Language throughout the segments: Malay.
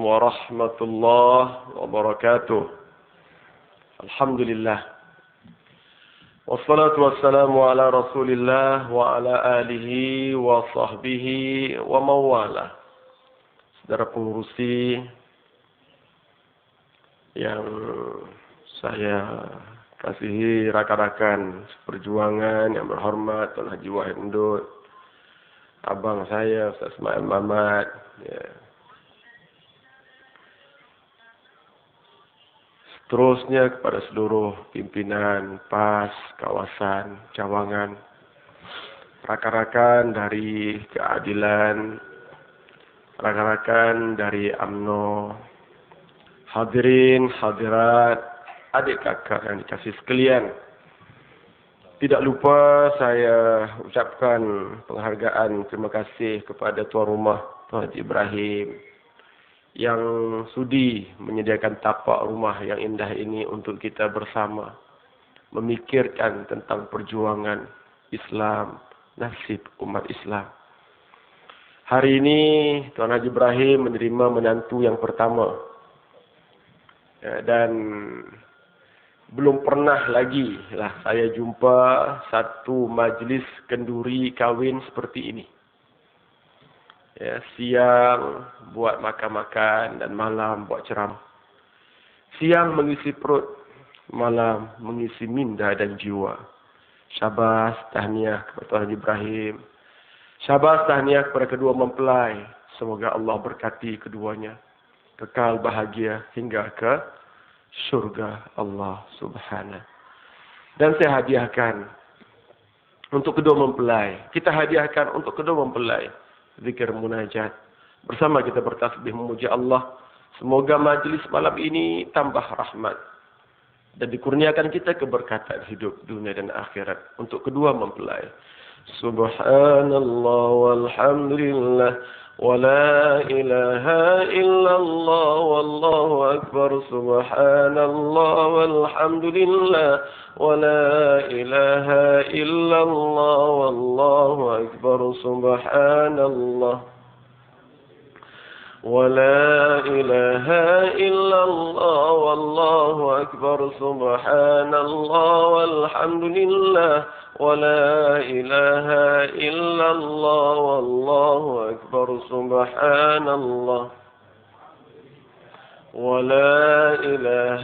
warahmatullahi wabarakatuh. Alhamdulillah. Wassalatu wassalamu ala Rasulillah wa ala alihi wa sahbihi wa mawala. Saudara pengurusi yang saya kasihi, rakan-rakan seperjuangan yang berhormat, Tuan Haji Wahid Ndut, abang saya Ustaz Ismail Mamat, seterusnya kepada seluruh pimpinan PAS, kawasan, cawangan, rakan-rakan dari keadilan, rakan-rakan dari UMNO, hadirin, hadirat, adik kakak yang dikasihi sekalian. Tidak lupa saya ucapkan penghargaan, terima kasih kepada tuan rumah Tuan Haji Ibrahim yang sudi menyediakan tapak rumah yang indah ini untuk kita bersama memikirkan tentang perjuangan Islam, nasib umat Islam. Hari ini Tuan Haji Ibrahim menerima menantu yang pertama, dan belum pernah lagi lah saya jumpa satu majlis kenduri kahwin seperti ini. Siang buat makan-makan dan malam buat ceramah. Siang mengisi perut, malam mengisi minda dan jiwa. Syabas tahniah kepada Tuan Haji Ibrahim. Syabas tahniah kepada kedua mempelai. Semoga Allah berkati keduanya, kekal bahagia hingga ke syurga Allah Subhanahu. Dan saya hadiahkan untuk kedua mempelai. Kita hadiahkan untuk kedua mempelai zikir munajat. Bersama kita bertasbih memuji Allah. Semoga majlis malam ini tambah rahmat dan dikurniakan kita keberkatan hidup dunia dan akhirat untuk kedua mempelai. Subhanallah walhamdulillah wa la ilaha illallah wallahu akbar. Subhanallah walhamdulillah wa la ilaha illallah wallahu akbar. Subhanallah ولا إله إلا الله والله أكبر. سبحان الله والحمد لله ولا إله إلا الله والله أكبر. سبحان الله ولا إله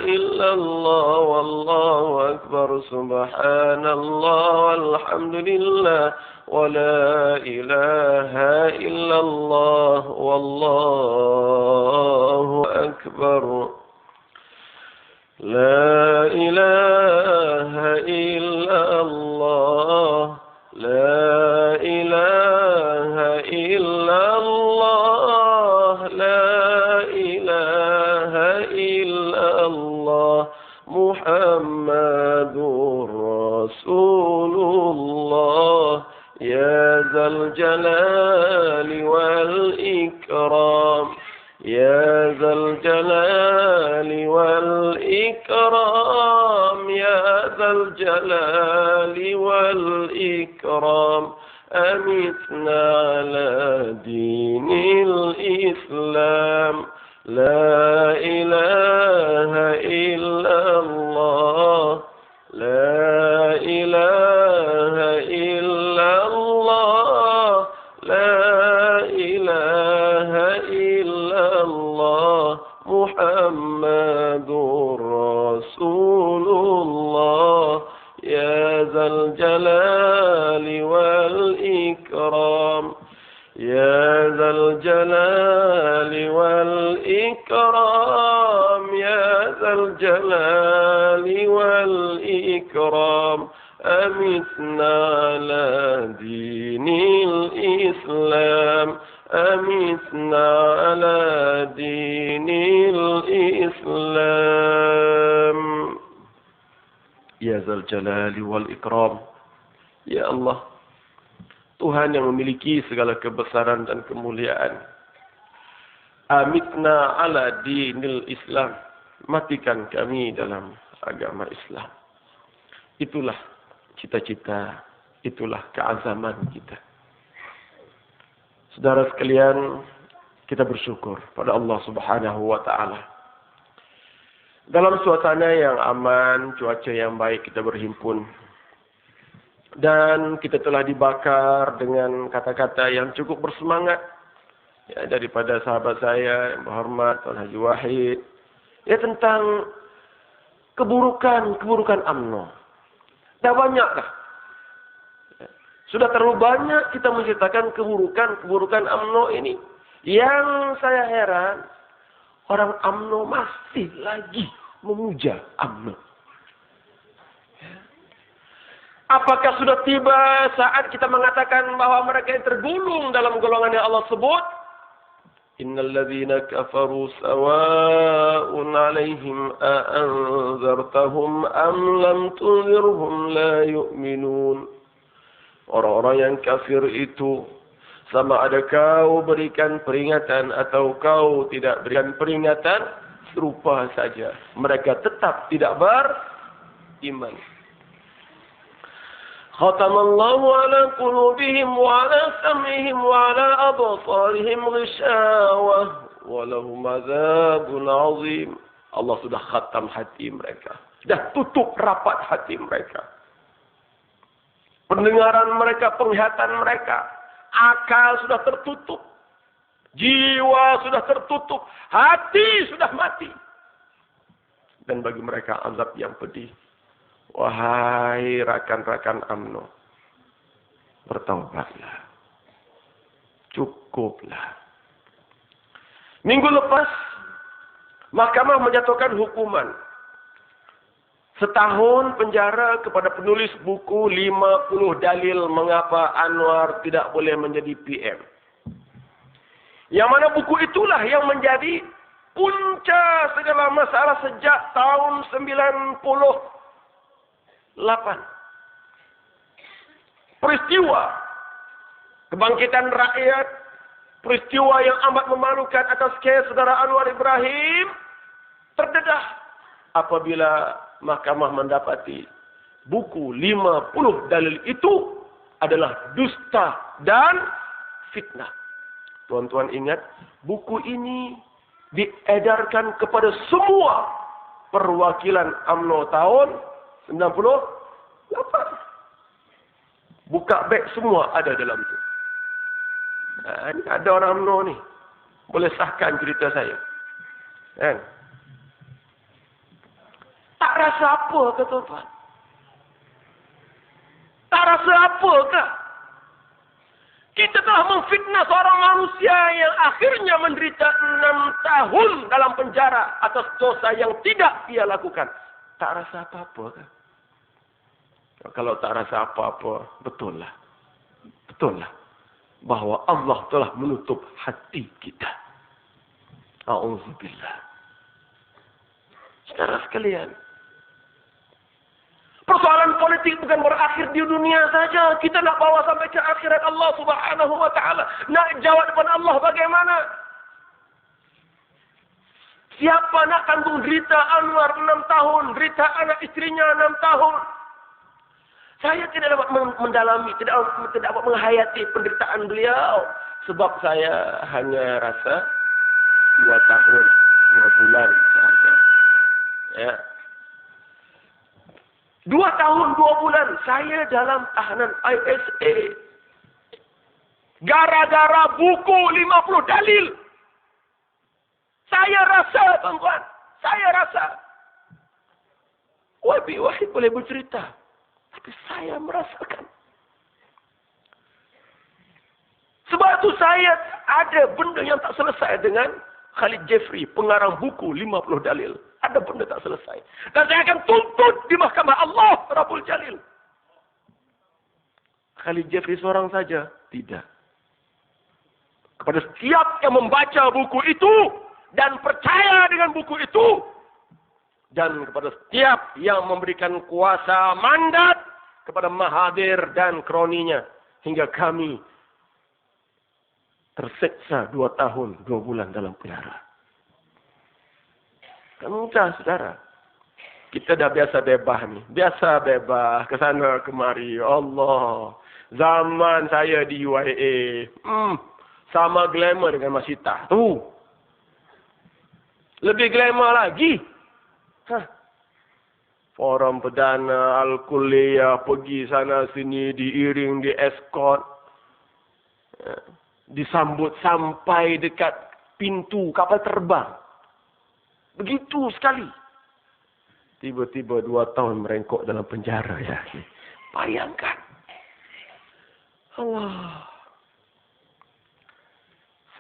إلا الله والله أكبر. سبحان الله والحمد لله ولا إله إلا الله والله أكبر. لا إله إلا الله لا إله إلا الله لا إله إلا الله محمد رسول الله. يا ذا الجلال والإكرام يا ذا الجلال والإكرام يا ذا الجلال والإكرام أمتنا على دين الإسلام. لا إله إلا الله لا إله إلا الله لا إله إلا الله محمد رسول الله. يا ذا الجلال والإكرام يا ذا الجلال والإكرام يا ذا الجلال والإكرام أمتنا على دين الإسلام أمتنا على دين الإسلام. يا ذا الجلال والإكرام. Ya Allah, Tuhan yang memiliki segala kebesaran dan kemuliaan. Amitna ala dinil Islam. Matikan kami dalam agama Islam. Itulah cita-cita, itulah keazaman kita. Saudara sekalian, kita bersyukur pada Allah Subhanahu wa taala. Dalam suasana yang aman, cuaca yang baik, kita berhimpun. Dan kita telah dibakar dengan kata-kata yang cukup bersemangat. Ya, daripada sahabat saya yang berhormat Tuan Haji Wahid. Ya, tentang keburukan UMNO. Dah banyak dah. Ya. Sudah terlalu banyak kita menceritakan keburukan UMNO ini. Yang saya heran, orang UMNO masih lagi memuja UMNO. Apakah sudah tiba saat kita mengatakan bahwa mereka yang tergolong dalam golongan yang Allah sebut? Innal ladzina kafaru sawa'un 'alaihim a'anzartahum am lam tunzirhum la yu'minun. Orang-orang yang kafir itu sama ada kau berikan peringatan atau kau tidak berikan peringatan, serupa saja. Mereka tetap tidak beriman. Khatamallahu ala qulubihim wa ala sam'ihim wa ala absarihim ghishawah wa lahum adzabun 'azim. Allah sudah khatam hati mereka. Sudah tutup rapat hati mereka. Pendengaran mereka, penglihatan mereka, akal sudah tertutup. Jiwa sudah tertutup, hati sudah mati. Dan bagi mereka azab yang pedih. Wahai rakan-rakan UMNO, bertaubatlah. Cukuplah. Minggu lepas, mahkamah menjatuhkan hukuman. Setahun penjara kepada penulis buku 50 dalil mengapa Anwar tidak boleh menjadi PM. Yang mana buku itulah yang menjadi punca segala masalah sejak tahun 98. Peristiwa kebangkitan rakyat, peristiwa yang amat memalukan atas kes saudara Anwar Ibrahim terdedah apabila mahkamah mendapati buku 50 dalil itu adalah dusta dan fitnah. Tuan-tuan ingat, buku ini diedarkan kepada semua perwakilan UMNO tahun 98. Buka beg semua ada dalam itu. Nah, ini ada orang UMNO ni. Boleh sahkan cerita saya. Kan? Tak rasa apa ke tuan-tuan? Tak rasa apa ke? Kita telah memfitnah seorang manusia yang akhirnya menderita 6 tahun dalam penjara atas dosa yang tidak ia lakukan. Tak rasa apa-apa kan? Kalau tak rasa apa-apa, betul lah. Betul lah. Bahawa Allah telah menutup hati kita. A'udzubillah. Saudara sekalian, persoalan politik bukan berakhir di dunia saja. Kita nak bawa sampai ke akhirat Allah Subhanahu wa taala. Nak jawab depan Allah bagaimana? Siapa nak tanggung derita Anwar 6 tahun, derita anak istrinya 6 tahun? Saya tidak dapat mendalami, tidak dapat menghayati penderitaan beliau. Sebab saya hanya rasa 2 tahun, 2 bulan sahaja. Ya. 2 tahun, 2 bulan saya dalam tahanan ISA. Gara-gara buku 50 dalil. Saya rasa, tuan-tuan. Saya rasa. Wabi Wahid boleh bercerita. Tapi saya merasakan. Sebab itu saya ada benda yang tak selesai dengan Khalid Jeffrey, pengarang buku 50 dalil. Ada benda tak selesai. Dan saya akan tuntut di mahkamah Allah Rabbul Jalil. Khalid Jeffrey seorang saja? Tidak. Kepada setiap yang membaca buku itu dan percaya dengan buku itu, dan kepada setiap yang memberikan kuasa mandat kepada Mahathir dan kroninya, hingga kami tersiksa 2 tahun 2 bulan dalam penjara. Kan mudah, saudara. Kita dah biasa bebas ni. Biasa bebas ke sana kemari. Allah. Zaman saya di UIA. Sama glamour dengan Masita. Tuh. Lebih glamour lagi. Hah. Forum perdana, al-kuliah, pergi sana sini, diiring, di-escort. Disambut sampai dekat pintu kapal terbang. Begitu sekali. Tiba-tiba 2 tahun merengkok dalam penjara. Ya. Bayangkan. Allah.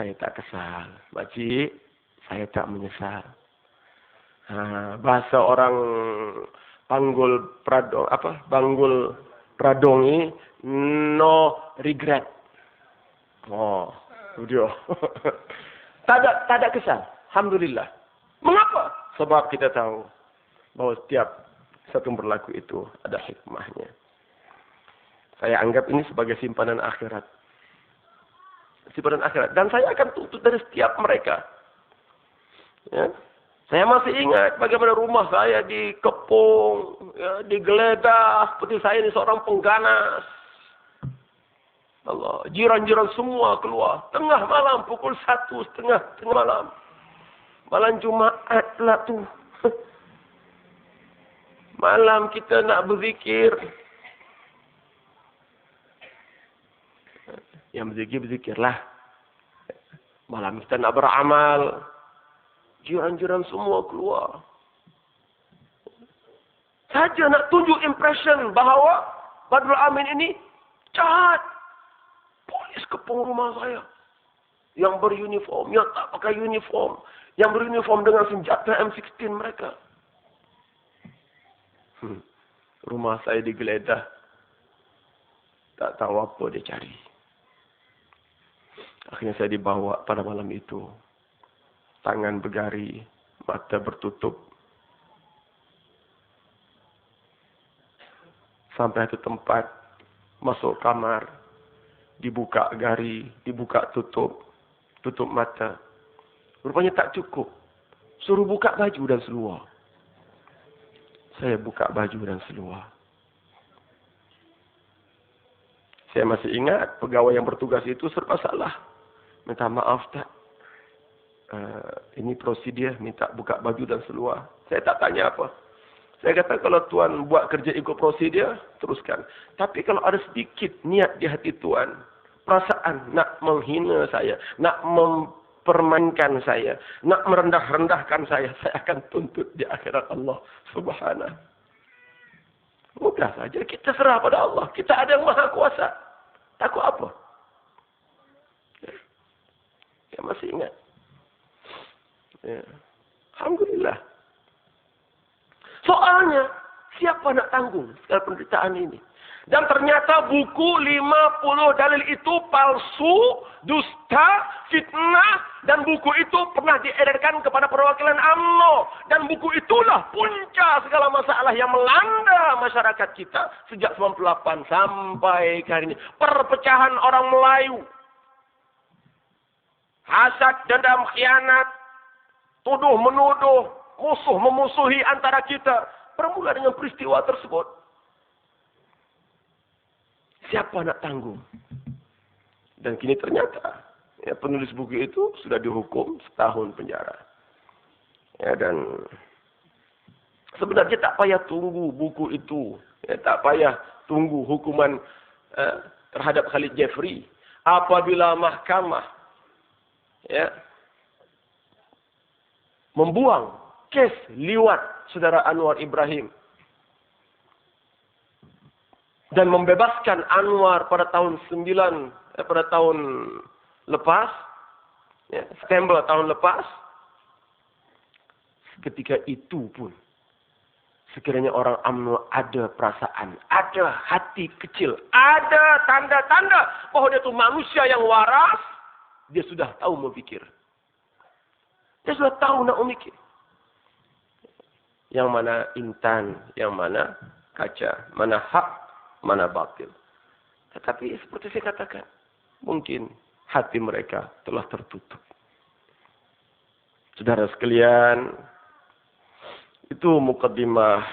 Saya tak kesal. Makcik, saya tak menyesal. Bahasa orang Banggul Pradong ini, no regret. Oh, itu dia. tak ada kesal. Alhamdulillah. Mengapa? Sebab kita tahu bahawa setiap satu berlaku itu ada hikmahnya. Saya anggap ini sebagai simpanan akhirat. Simpanan akhirat. Dan saya akan tuntut dari setiap mereka. Ya. Saya masih ingat bagaimana rumah saya dikepung, ya, digeledah. Seperti saya ini seorang pengganas. Allah, jiran-jiran semua keluar. Tengah malam, pukul 1:30 tengah malam. Malam Jumaat lah tu. Malam kita nak berzikir. Yang berzikir-berzikirlah. Malam kita nak beramal. Jiran-jiran semua keluar. Saja nak tunjuk impression bahawa Badrul Amin ini jahat. Polis kepung rumah saya. Yang beruniform, yang tak pakai uniform. Yang beruniform dengan senjata M16 mereka. Rumah saya digeledah. Tak tahu apa dia cari. Akhirnya saya dibawa pada malam itu. Tangan bergari, mata bertutup. Sampai satu tempat, masuk kamar, dibuka gari, dibuka tutup mata. Rupanya tak cukup. Suruh buka baju dan seluar. Saya buka baju dan seluar. Saya masih ingat pegawai yang bertugas itu serba salah. Minta maaf tak. Ini prosedur minta buka baju dan seluar. Saya tak tanya apa. Saya kata kalau tuan buat kerja ikut prosedur, teruskan. Tapi kalau ada sedikit niat di hati tuan, perasaan nak menghina saya, nak mempermainkan saya, nak merendah-rendahkan saya akan tuntut di akhirat Allah Subhanahu. Mudah saja kita serah pada Allah. Kita ada yang maha kuasa. Takut apa? Ya masih ingat. Ya. Alhamdulillah. Soalnya, siapa nak tanggung segala penderitaan ini? Dan ternyata buku 50 dalil itu palsu, dusta, fitnah. Dan buku itu pernah diedarkan kepada perwakilan UMNO. Dan buku itulah punca segala masalah yang melanda masyarakat kita. Sejak 98 sampai hari ini. Perpecahan orang Melayu. Hasad, dendam, khianat. Tuduh-menuduh. Musuh-memusuhi antara kita. Bermula dengan peristiwa tersebut. Siapa nak tanggung? Dan kini ternyata ya, penulis buku itu sudah dihukum 1 tahun penjara. Ya, dan sebenarnya tak payah tunggu buku itu. Ya, tak payah tunggu hukuman terhadap Khalid Jeffrey. Apabila mahkamah ya, membuang kes liwat saudara Anwar Ibrahim dan membebaskan Anwar pada tahun pada tahun lepas, ya, September tahun lepas. Ketika itu pun sekiranya orang UMNO ada perasaan, ada hati kecil, ada tanda-tanda bahawa dia itu manusia yang waras, dia sudah tahu memikir. Dia sudah tahu nak memikir. Yang mana intan, yang mana kaca, mana hak, mana batil. Tetapi seperti saya katakan, mungkin hati mereka telah tertutup. Saudara sekalian, itu mukaddimah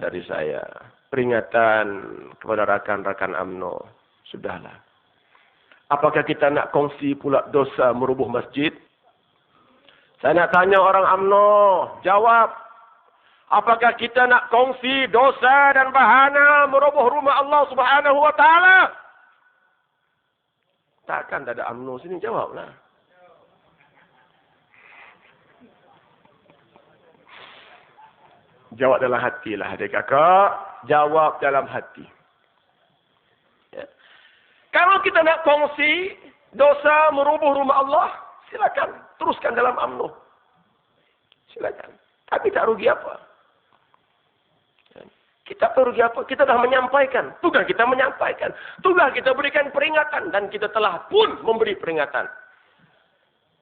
dari saya. Peringatan kepada rakan-rakan UMNO. Sudahlah. Apakah kita nak kongsi pula dosa merubuh masjid? Saya nak tanya orang UMNO, jawab. Apakah kita nak kongsi dosa dan bahana merubuh rumah Allah Subhanahu wa taala? Takkan tak ada UMNO sini, jawablah. Jawab dalam hati lah adik kakak. Jawab dalam hati. Ya. Kalau kita nak kongsi dosa merubuh rumah Allah, silakan. Teruskan dalam UMNO. Silakan. Tapi tak rugi apa. Ya. Kita tak rugi apa. Kita dah menyampaikan. Tugas kita menyampaikan. Tugas kita berikan peringatan. Dan kita telah pun memberi peringatan.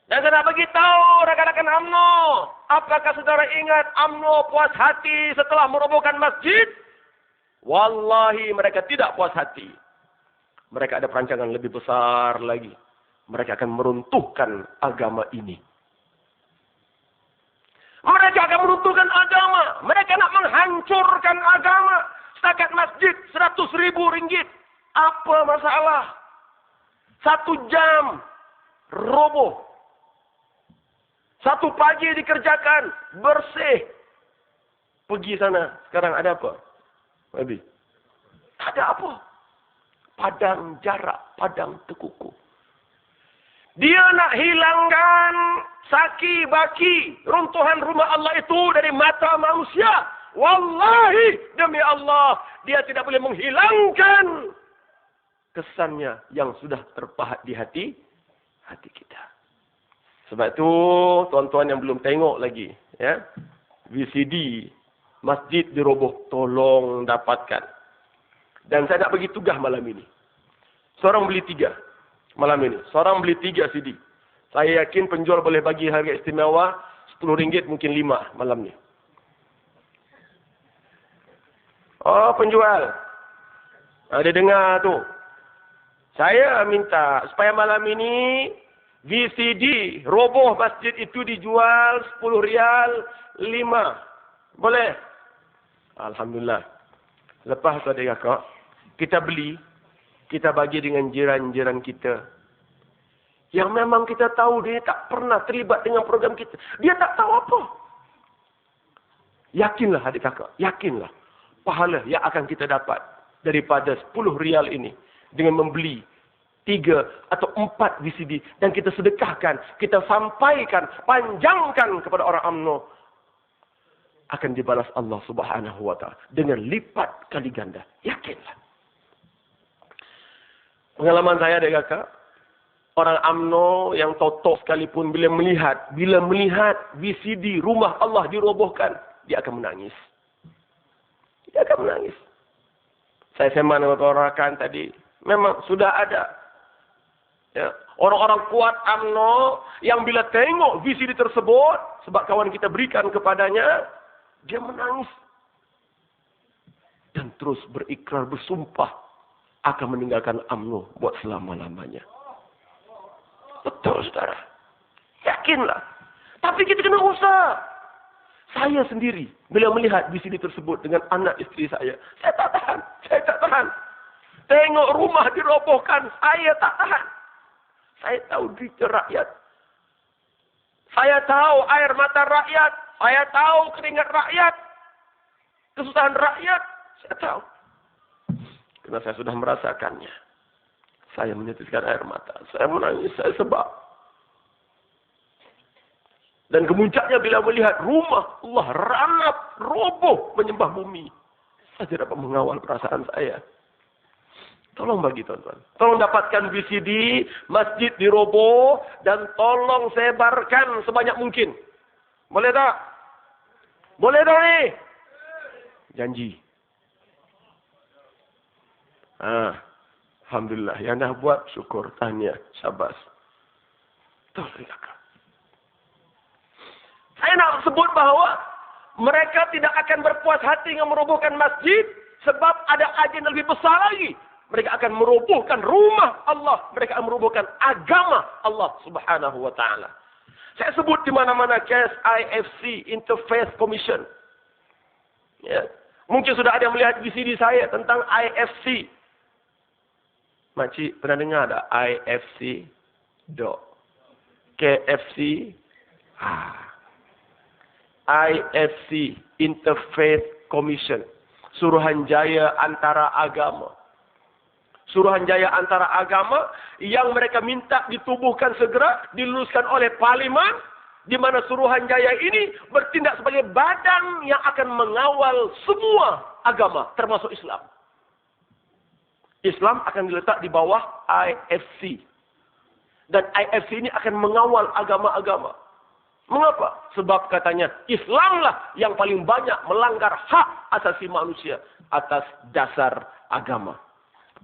Dan saya nak bagi tahu rakan-rakan UMNO. Apakah saudara ingat UMNO puas hati setelah merobohkan masjid? Wallahi mereka tidak puas hati. Mereka ada perancangan lebih besar lagi. Mereka akan meruntuhkan agama ini. Mereka akan meruntuhkan agama. Mereka nak menghancurkan agama. Setakat masjid 100.000 ringgit. Apa masalah? 1 jam roboh. 1 pagi dikerjakan, bersih. Pergi sana. Sekarang ada apa? Babi. Ada apa? Padang jarak, padang tekuku. Dia nak hilangkan saki baki runtuhan rumah Allah itu dari mata manusia. Wallahi demi Allah, dia tidak boleh menghilangkan kesannya yang sudah terpahat di hati kita. Sebab itu tuan-tuan yang belum tengok lagi, ya, VCD masjid diroboh, tolong dapatkan. Dan saya nak bagi tugas malam ini. Seorang beli 3 malam ini. Seorang beli 3 CD. Saya yakin penjual boleh bagi harga istimewa RM10 mungkin 5 malam ni. Oh, penjual. Ada dengar tu. Saya minta supaya malam ini VCD roboh masjid itu dijual RM10 5. Boleh? Alhamdulillah. Lepas tu adik kakak, kita beli, kita bagi dengan jiran-jiran kita. Yang memang kita tahu dia tak pernah terlibat dengan program kita. Dia tak tahu apa. Yakinlah adik kakak, yakinlah. Pahala yang akan kita dapat daripada RM10 ini dengan membeli 3 atau 4 VCD dan kita sedekahkan, kita sampaikan, panjangkan kepada orang UMNO, akan dibalas Allah Subhanahu wa taala dengan lipat kali ganda. Yakinlah. Pengalaman saya adik kakak, orang UMNO yang totok sekalipun bila melihat VCD rumah Allah dirobohkan, dia akan menangis. Dia akan menangis. Saya sembang dengan orang rakan tadi, memang sudah ada. Ya, orang-orang kuat UMNO yang bila tengok VCD tersebut, sebab kawan kita berikan kepadanya, dia menangis. Dan terus berikrar, bersumpah akan meninggalkan UMNO buat selama-lamanya. Betul, saudara. Yakinlah. Tapi kita kena usaha. Saya sendiri, bila melihat VCD tersebut dengan anak isteri saya tak tahan. Saya tak tahan. Tengok rumah dirobohkan, saya tak tahan. Saya tahu derita rakyat. Saya tahu air mata rakyat. Saya tahu keringat rakyat. Kesusahan rakyat. Saya tahu. Karena saya sudah merasakannya. Saya menyetiskan air mata. Saya menangis. Saya sebab. Dan kemuncaknya bila melihat rumah Allah ranap, roboh, menyembah bumi. Saya tidak dapat mengawal perasaan saya. Tolong bagi tuan-tuan. Tolong dapatkan VCD, masjid diroboh, dan tolong sebarkan sebanyak mungkin. Boleh tak? Boleh tak ni? Janji. Alhamdulillah. Yang dah buat, syukur. Tahniah. Syabas. Tolong kakak. Saya nak sebut bahawa mereka tidak akan berpuas hati dengan merobohkan masjid, sebab ada agenda lebih besar lagi. Mereka akan merobohkan rumah Allah. Mereka akan merobohkan agama Allah Subhanahu wa taala. Saya sebut di mana-mana kes IFC, Interfaith Commission. Ya. Mungkin sudah ada yang melihat VCD saya tentang IFC. Makcik pernah dengar ada IFC? KFC? IFC, Interfaith Commission. Suruhanjaya antara agama. Suruhanjaya antara agama yang mereka minta ditubuhkan segera, diluluskan oleh Parlimen, di mana Suruhanjaya ini bertindak sebagai badan yang akan mengawal semua agama, termasuk Islam. Islam akan diletak di bawah IFC. Dan IFC ini akan mengawal agama-agama. Mengapa? Sebab katanya Islamlah yang paling banyak melanggar hak asasi manusia atas dasar agama.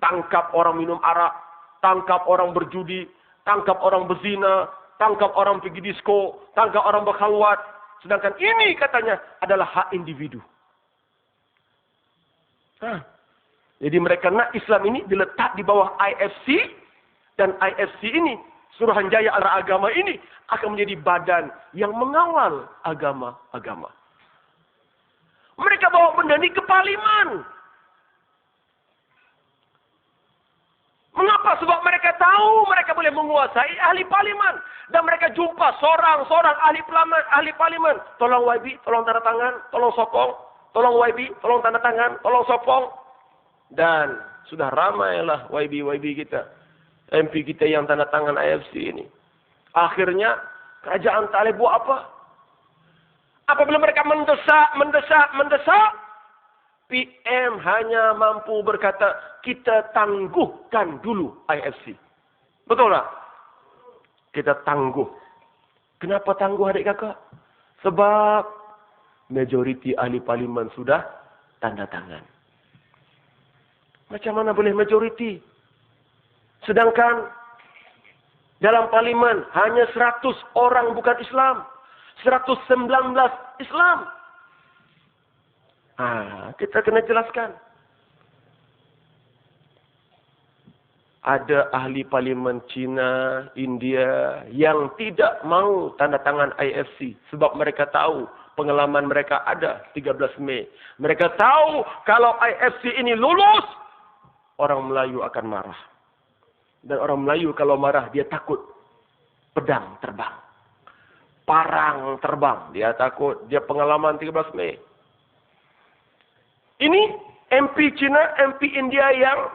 Tangkap orang minum arak, tangkap orang berjudi, tangkap orang berzina, tangkap orang pergi disko, tangkap orang berkhalwat. Sedangkan ini katanya adalah hak individu. Jadi mereka nak Islam ini diletak di bawah IFC, dan IFC ini, Suruhanjaya antara agama ini, akan menjadi badan yang mengawal agama-agama. Mereka bawa benda ini ke Parlimen. Mengapa? Sebab mereka tahu mereka boleh menguasai ahli Parlimen. Dan mereka jumpa seorang-seorang ahli Parlimen. Tolong YB, tolong tanda tangan, tolong sokong. Tolong YB, tolong tanda tangan, tolong sokong. Dan sudah ramailah YB kita. MP kita yang tanda tangan IFC ini. Akhirnya, kerajaan tak boleh buat apa? Apabila mereka mendesak, PM hanya mampu berkata, kita tangguhkan dulu IFC. Betul tak? Kita tangguh. Kenapa tangguh adik kakak? Sebab majoriti ahli Parlimen sudah tanda tangan. Macam mana boleh majoriti? Sedangkan dalam Parlimen hanya 100 orang bukan Islam. 119 Islam. Kita kena jelaskan. Ada ahli Parlimen China, India yang tidak mau tanda tangan IFC. Sebab mereka tahu pengalaman mereka ada 13 Mei. Mereka tahu kalau IFC ini lulus, orang Melayu akan marah. Dan orang Melayu kalau marah, dia takut pedang terbang. Parang terbang. Dia takut. Dia pengalaman 13 Mei. Ini MP China, MP India yang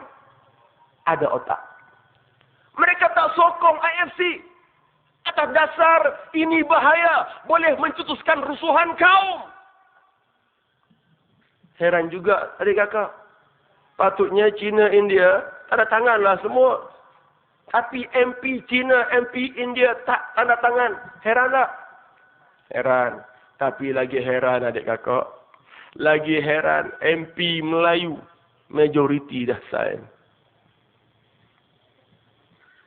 ada otak. Mereka tak sokong IFC. Atas dasar ini bahaya. Boleh mencetuskan rusuhan kaum. Heran juga adik kakak. Patutnya China, India, tanda tanganlah semua. Tapi MP China, MP India tak tanda tangan. Heran tak? Heran. Tapi lagi heran adik kakak. Lagi heran MP Melayu. Majoriti dah sign.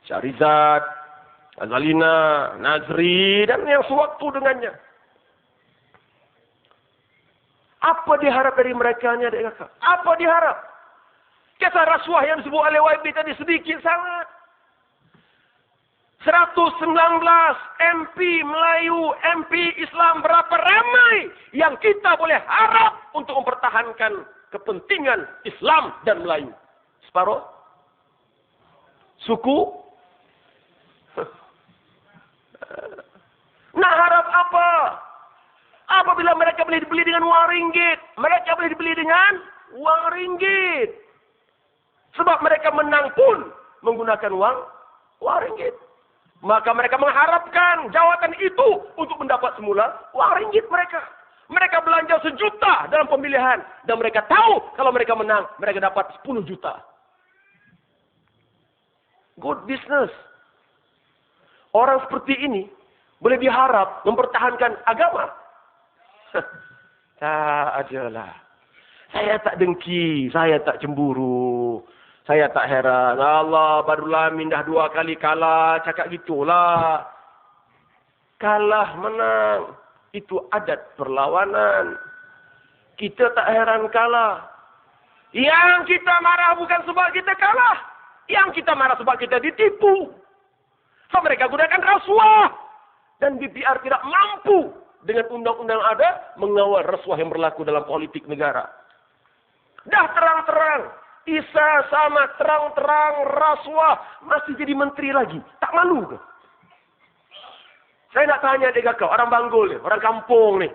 Syarizat, Azalina, Nazri dan yang sewaktu dengannya. Apa diharap dari mereka ni adik kakak? Apa diharap? Kisah rasuah yang disebut oleh YB tadi sedikit sangat. 119 MP Melayu, MP Islam, berapa ramai yang kita boleh harap untuk mempertahankan kepentingan Islam dan Melayu? Separuh? Suku? Nak harap apa? Apabila mereka boleh dibeli dengan wang ringgit, mereka boleh dibeli dengan wang ringgit. Sebab mereka menang pun menggunakan wang ringgit. Maka mereka mengharapkan jawatan itu untuk mendapat semula wang ringgit mereka. Mereka belanja 1 juta dalam pemilihan. Dan mereka tahu kalau mereka menang, mereka dapat 10 juta. Good business. Orang seperti ini boleh diharap mempertahankan agama. Tak adalah. Saya tak dengki, saya tak cemburu. Saya tak heran. Allah barulah mindah 2 kali kalah. Cakap gitulah. Kalah menang. Itu adat perlawanan. Kita tak heran kalah. Yang kita marah bukan sebab kita kalah. Yang kita marah sebab kita ditipu. So, mereka gunakan rasuah. Dan BPR tidak mampu dengan undang-undang ada mengawal rasuah yang berlaku dalam politik negara. Dah terang-terang. Isa sama terang-terang rasuah. Masih jadi menteri lagi. Tak malu ke? Saya nak tanya dia kau, orang Banggul ni, orang kampung ni.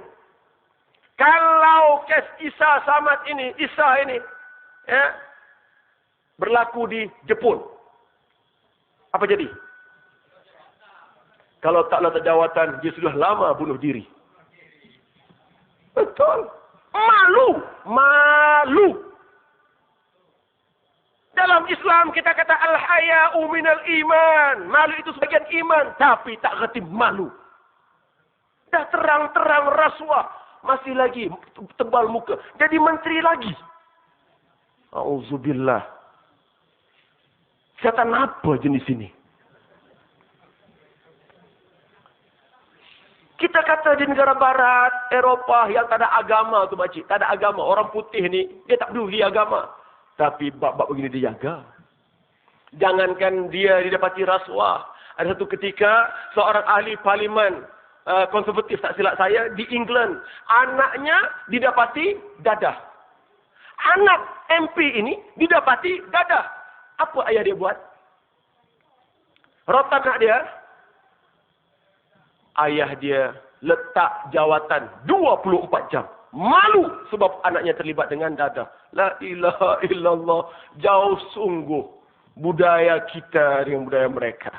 Kalau kes Isa Samad ini, ya, berlaku di Jepun. Apa jadi? Kalau tak ada jawatan, dia sudah lama bunuh diri. Betul. Malu. Dalam Islam kita kata al-haya'u minal iman. Malu itu sebagian iman. Tapi tak kerti malu. Dah terang-terang rasuah. Masih lagi tebal muka. Jadi menteri lagi. Auzubillah. Setan apa jenis ini? Kita kata di negara barat, Eropah yang tak ada agama tu makcik. Tak ada agama. Orang putih ni, dia tak peduli agama. Tapi bab-bab begini dia jaga. Jangankan dia didapati rasuah. Ada satu ketika, seorang ahli parlimen konservatif, tak silap saya, di England. Anaknya didapati dadah. Anak MP ini didapati dadah. Apa ayah dia buat? Rotan anak dia. Ayah dia letak jawatan 24 jam. Malu sebab anaknya terlibat dengan dadah. La ilaha illallah. Jauh sungguh budaya kita dengan budaya mereka.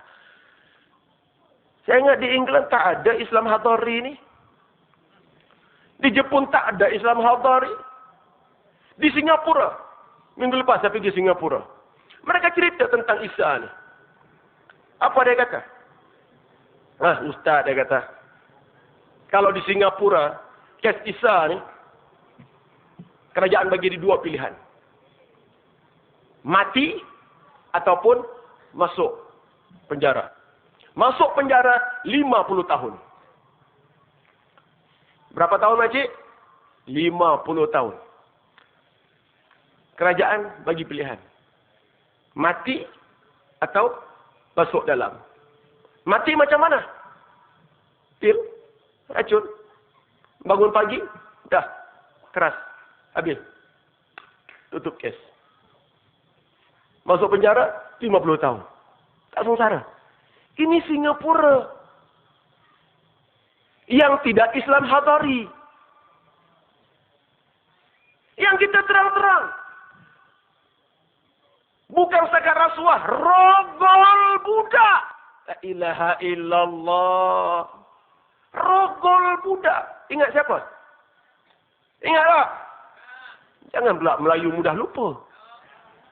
Saya ingat di England tak ada Islam Hadari ni. Di Jepun tak ada Islam Hadari. Di Singapura. Minggu lepas saya pergi Singapura. Mereka cerita tentang Isa ni. Apa dia kata? Ustaz dia kata. Kalau di Singapura, kes Isa ni, kerajaan bagi di dua pilihan. Mati ataupun masuk penjara. Masuk penjara 50 tahun. Berapa tahun makcik? 50 tahun. Kerajaan bagi pilihan. Mati atau masuk dalam. Mati macam mana? Pil, racun. Bangun pagi, dah. Keras. Habis. Tutup kes. Masuk penjara, 50 tahun. Tak sengsara. Ini Singapura. Yang tidak Islam Hadari. Yang kita terang-terang. Bukan sekadar rasuah. Rogol budak. La ilaha illallah. Rogol budak. Ingat siapa? Ingat tak? Jangan pula Melayu mudah lupa.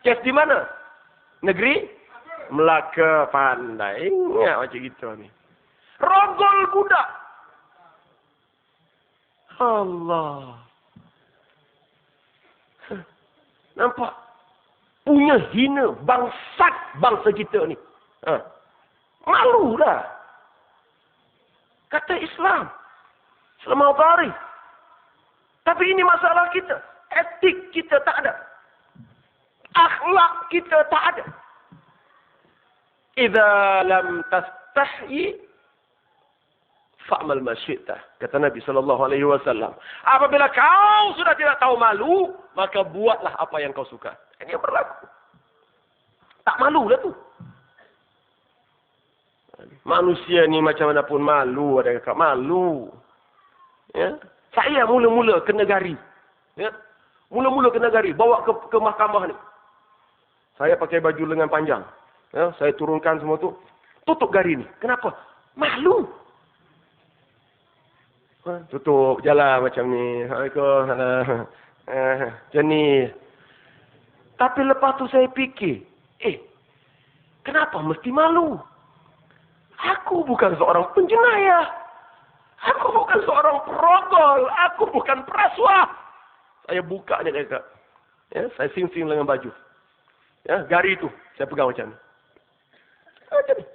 Kes di mana? Negeri? Melaka. Pandai. Ingat macam gitu ni. Rogol budak. Allah. Nampak? Punya hina bangsat bangsa kita ni. Malu dah. Kata Islam. Selama hari. Tapi ini masalah kita. Etik kita tak ada. Akhlak kita tak ada. Idza lam tastahyi fa'mal ma syi'ta. Kata Nabi SAW. Apabila kau sudah tidak tahu malu, maka buatlah apa yang kau suka. Ini yang berlaku. Tak malu lah tu. Manusia ni macam mana pun malu. Ada kakak malu. Ya? Saya mula-mula kena gari. Ya? Mula-mula kena gari. Bawa ke mahkamah ni. Saya pakai baju lengan panjang. Ya? Saya turunkan semua tu. Tutup gari ni. Kenapa? Malu. Tutup jalan macam ni. Macam ni. Tapi lepas tu saya fikir. Kenapa mesti malu? Aku bukan seorang penjenayah. Aku bukan seorang perogol. Aku bukan perasuah. Saya buka ni dekat. Ya, saya sing-sing dengan baju. Ya, gari tu saya pegang macam ni. Macam ni.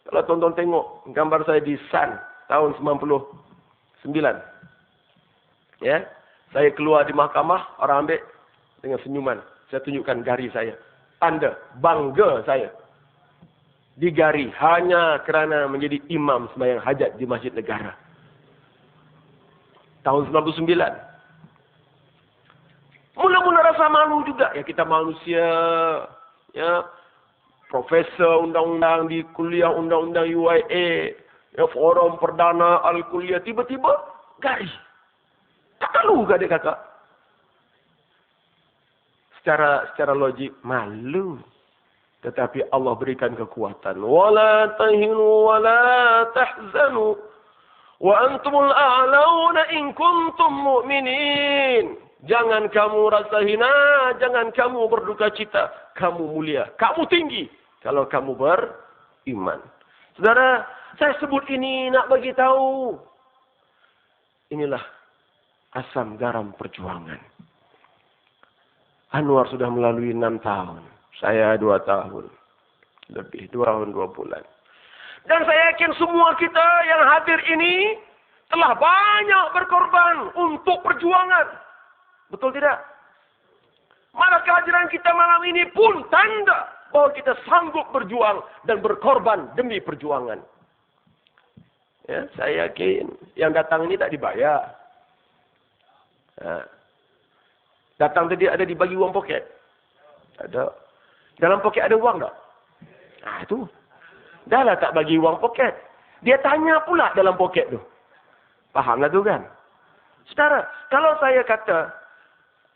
Kalau tonton tengok gambar saya di Sun tahun 99. Ya, saya keluar di mahkamah, orang ambil dengan senyuman. Saya tunjukkan gari saya. Tanda bangga saya. Digari hanya kerana menjadi imam sembahyang hajat di Masjid Negara. Tahun 99. Mula-mula rasa rasa malu juga. Ya kita manusia. Ya, profesor undang-undang di kuliah undang-undang UIA. Ya, forum perdana al-kuliah. Tiba-tiba, garis. Tak malu ke adik kakak? Secara logik, malu. Tetapi Allah berikan kekuatan. Wala tahinu wala tahzanu. Wa antumul a'launa in kuntum mu'minin. Jangan kamu rasa hina. Jangan kamu berduka cita. Kamu mulia. Kamu tinggi. Kalau kamu beriman. Saudara, saya sebut ini nak bagi tahu. Inilah asam garam perjuangan. Anwar sudah melalui 6 tahun. Saya 2 tahun. Lebih 2 tahun 2 bulan. Dan saya yakin semua kita yang hadir ini telah banyak berkorban untuk perjuangan. Betul tidak? Malah kehadiran kita malam ini pun tanda bahwa kita sanggup berjuang dan berkorban demi perjuangan. Ya, saya yakin yang datang ini tak dibayar. Datang tadi ada dibagi uang poket. Ada. Dalam poket ada uang tak? Itu. Dah lah tak bagi uang poket. Dia tanya pula dalam poket tu. Fahamlah tu kan? Saudara, kalau saya kata,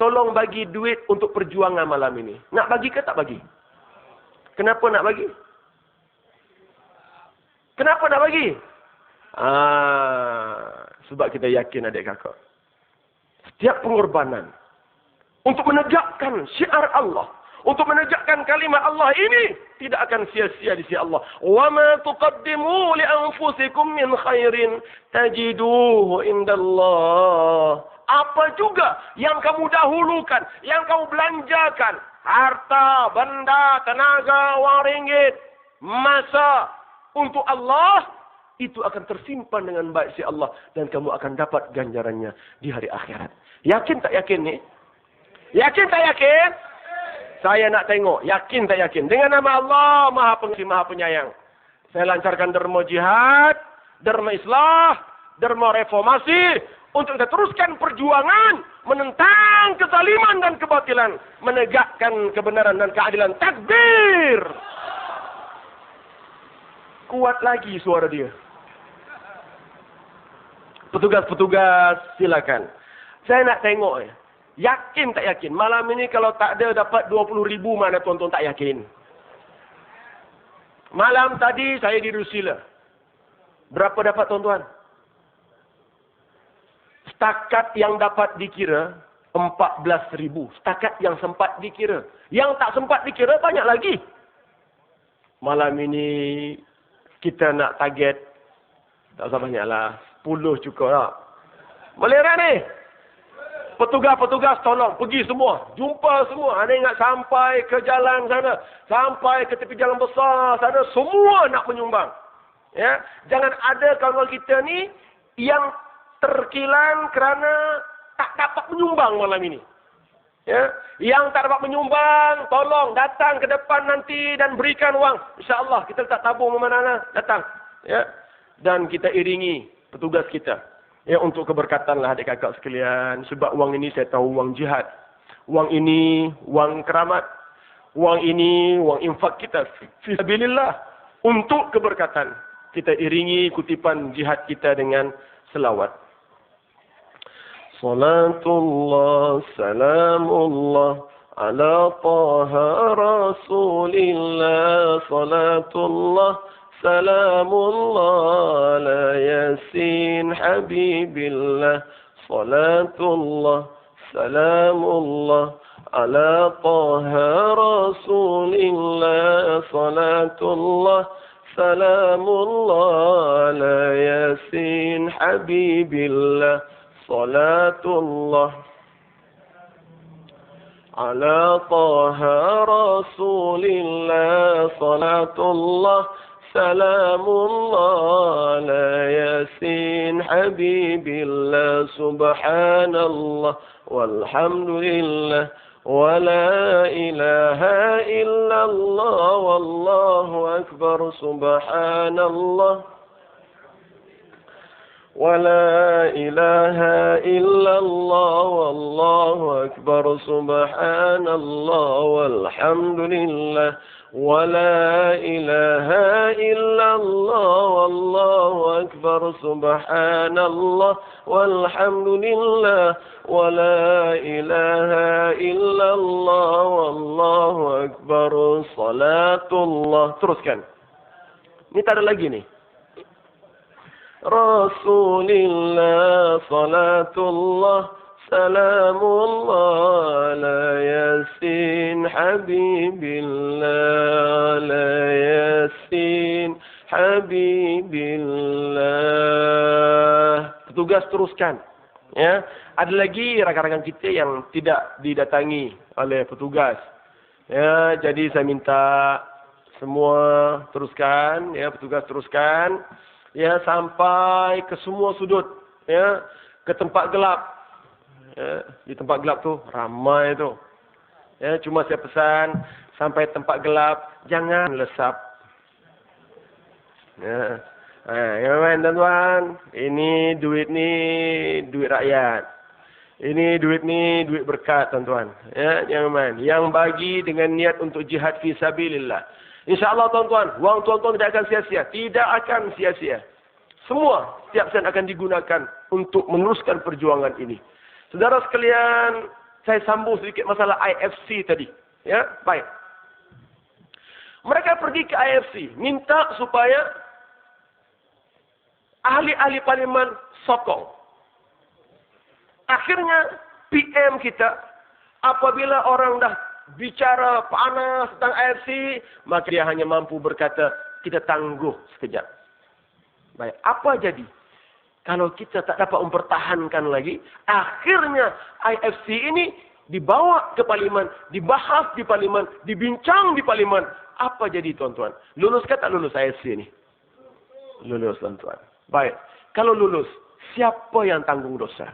tolong bagi duit untuk perjuangan malam ini. Nak bagi ke tak bagi? Kenapa nak bagi? Kenapa nak bagi? Sebab kita yakin adik kakak. Setiap pengorbanan untuk menegakkan syiar Allah, untuk menegakkan kalimat Allah ini tidak akan sia-sia di sisi Allah. Wa ma tuqaddimu li anfusikum min khairin tajiduhu indallah. Apa juga yang kamu dahulukan, yang kamu belanjakan, harta, benda, tenaga, wang ringgit, masa untuk Allah, itu akan tersimpan dengan baik si Allah dan kamu akan dapat ganjarannya di hari akhirat. Yakin tak yakin ni? Yakin tak yakin? Saya nak tengok. Yakin tak yakin? Dengan nama Allah, Maha Pengasih, Maha Penyayang. Saya lancarkan derma jihad, derma islah, derma reformasi. Untuk kita teruskan perjuangan. Menentang kezaliman dan kebatilan. Menegakkan kebenaran dan keadilan. Takbir! Kuat lagi suara dia. Petugas-petugas, silakan. Saya nak tengok ya. Yakin tak yakin? Malam ini kalau tak ada dapat 20,000 mana tuan-tuan tak yakin? Malam tadi saya di Rusila. Berapa dapat tuan-tuan? Setakat yang dapat dikira 14,000. Setakat yang sempat dikira. Yang tak sempat dikira banyak lagi. Malam ini kita nak target. Tak usah banyak lah. 10 cukup lah. Boleh tak ni? Petugas-petugas tolong pergi semua. Jumpa semua. Ada ingat sampai ke jalan sana. Sampai ke tepi jalan besar sana. Semua nak menyumbang. Ya, jangan ada kawan kita ni yang terkilan kerana tak dapat menyumbang malam ini. Ya, yang tak dapat menyumbang, tolong datang ke depan nanti dan berikan wang. InsyaAllah kita letak tabung mana-mana. Datang. Ya, dan kita iringi petugas kita. Ya, untuk keberkatan lah adik kakak sekalian. Sebab wang ini saya tahu wang jihad. Wang ini wang keramat. Wang ini wang infak kita. Fisabilillah. Untuk keberkatan. Kita iringi kutipan jihad kita dengan selawat. Salatullah, salamullah ala taha rasulillah. Salatullah, salamullah ala yasin habibillah. Salatullah, salamullah ala taha rasulillah. Salatullah, salamullah ala yasin habibillah. Salatullah ala taha rasulillah. Salatullah, salamullah ala yasin habibillah. Subhanallah walhamdulillah wa la ilaha illallah wallahu akbar. Subhanallah ولا إله إلا الله والله أكبر سبحان الله والحمد لله ولا إله إلا الله والله أكبر سبحان الله والحمد لله ولا إله إلا الله والله أكبر صلاة الله. Teruskan. Ini tak ada lagi nih. Rasulillah salatullah salamullah ala yasin habibillah la yasin habibillah. Petugas teruskan. Ya, ada lagi rakan-rakan kita yang tidak didatangi oleh petugas. Ya, jadi saya minta semua teruskan, ya, petugas teruskan. Ya, sampai ke semua sudut, ya, ke tempat gelap. Ya, di tempat gelap tu ramai tu. Ya, cuma saya pesan sampai tempat gelap jangan lesap. Ya, ya tuan-tuan, ini duit rakyat. Ini duit berkat tuan-tuan. Ya, jangan yang bagi dengan niat untuk jihad fi sabilillah. InsyaAllah tuan-tuan, wang tuan-tuan tidak akan sia-sia. Tidak akan sia-sia. Semua, setiap sen akan digunakan untuk meneruskan perjuangan ini. Saudara sekalian, saya sambung sedikit masalah IFC tadi. Ya, baik. Mereka pergi ke IFC, minta supaya ahli-ahli parlimen sokong. Akhirnya, PM kita, apabila orang dah bicara panas tentang AFC, maka dia hanya mampu berkata, kita tangguh sekejap. Baik, apa jadi? Kalau kita tak dapat mempertahankan lagi, akhirnya IFC ini dibawa ke parlimen, dibahas di parlimen, dibincang di parlimen. Apa jadi tuan-tuan? Lulus ke tak lulus IFC ini? Lulus tuan-tuan. Baik, kalau lulus, siapa yang tanggung dosa?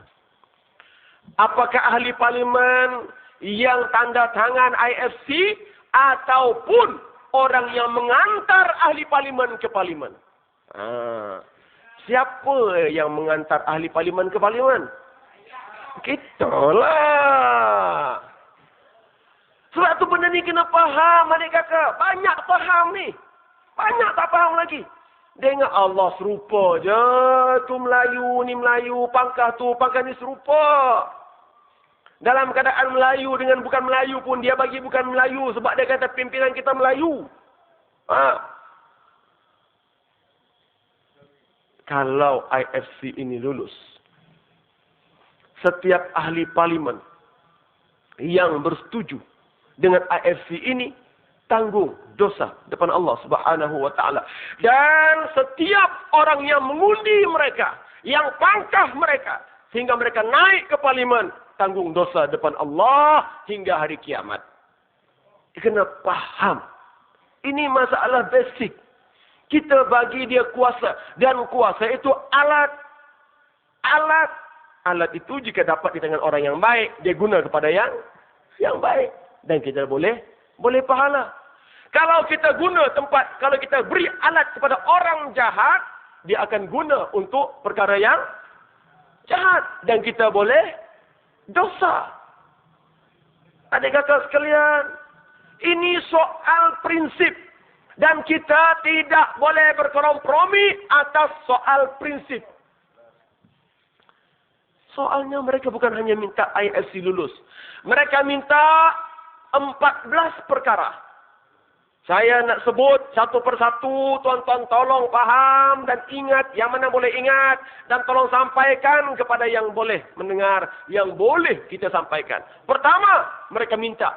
Apakah ahli parlimen yang tanda tangan IFC ataupun orang yang mengantar ahli parlimen ke parlimen? Siapa yang mengantar ahli parlimen ke parlimen? Kitalah. Sebab tu benda ni kena faham adik kakak. Banyak faham ni. Banyak tak faham lagi. Dia ingat Allah serupa je. Tu Melayu, ni Melayu. Pangkah ni serupa. Dalam keadaan Melayu dengan bukan Melayu pun dia bagi bukan Melayu sebab dia kata pimpinan kita Melayu. Kalau IFC ini lulus, setiap ahli parlimen yang bersetuju dengan IFC ini tanggung dosa depan Allah Subhanahu wa taala. Dan setiap orang yang mengundi mereka, yang pangkah mereka sehingga mereka naik ke parlimen, tanggung dosa depan Allah hingga hari kiamat. Kena faham. Ini masalah basic. Kita bagi dia kuasa. Dan kuasa itu alat. Alat itu jika dapat di tangan orang yang baik, dia guna kepada yang baik. Dan kita boleh pahala. Kalau kita kalau kita beri alat kepada orang jahat, dia akan guna untuk perkara yang jahat. Dan kita boleh dosa. Adik kakak sekalian, ini soal prinsip. Dan kita tidak boleh berkompromi atas soal prinsip. Soalnya mereka bukan hanya minta IFC lulus. Mereka minta 14 perkara. Saya nak sebut satu persatu, tuan-tuan tolong faham dan ingat yang mana boleh ingat. Dan tolong sampaikan kepada yang boleh mendengar, yang boleh kita sampaikan. Pertama, mereka minta.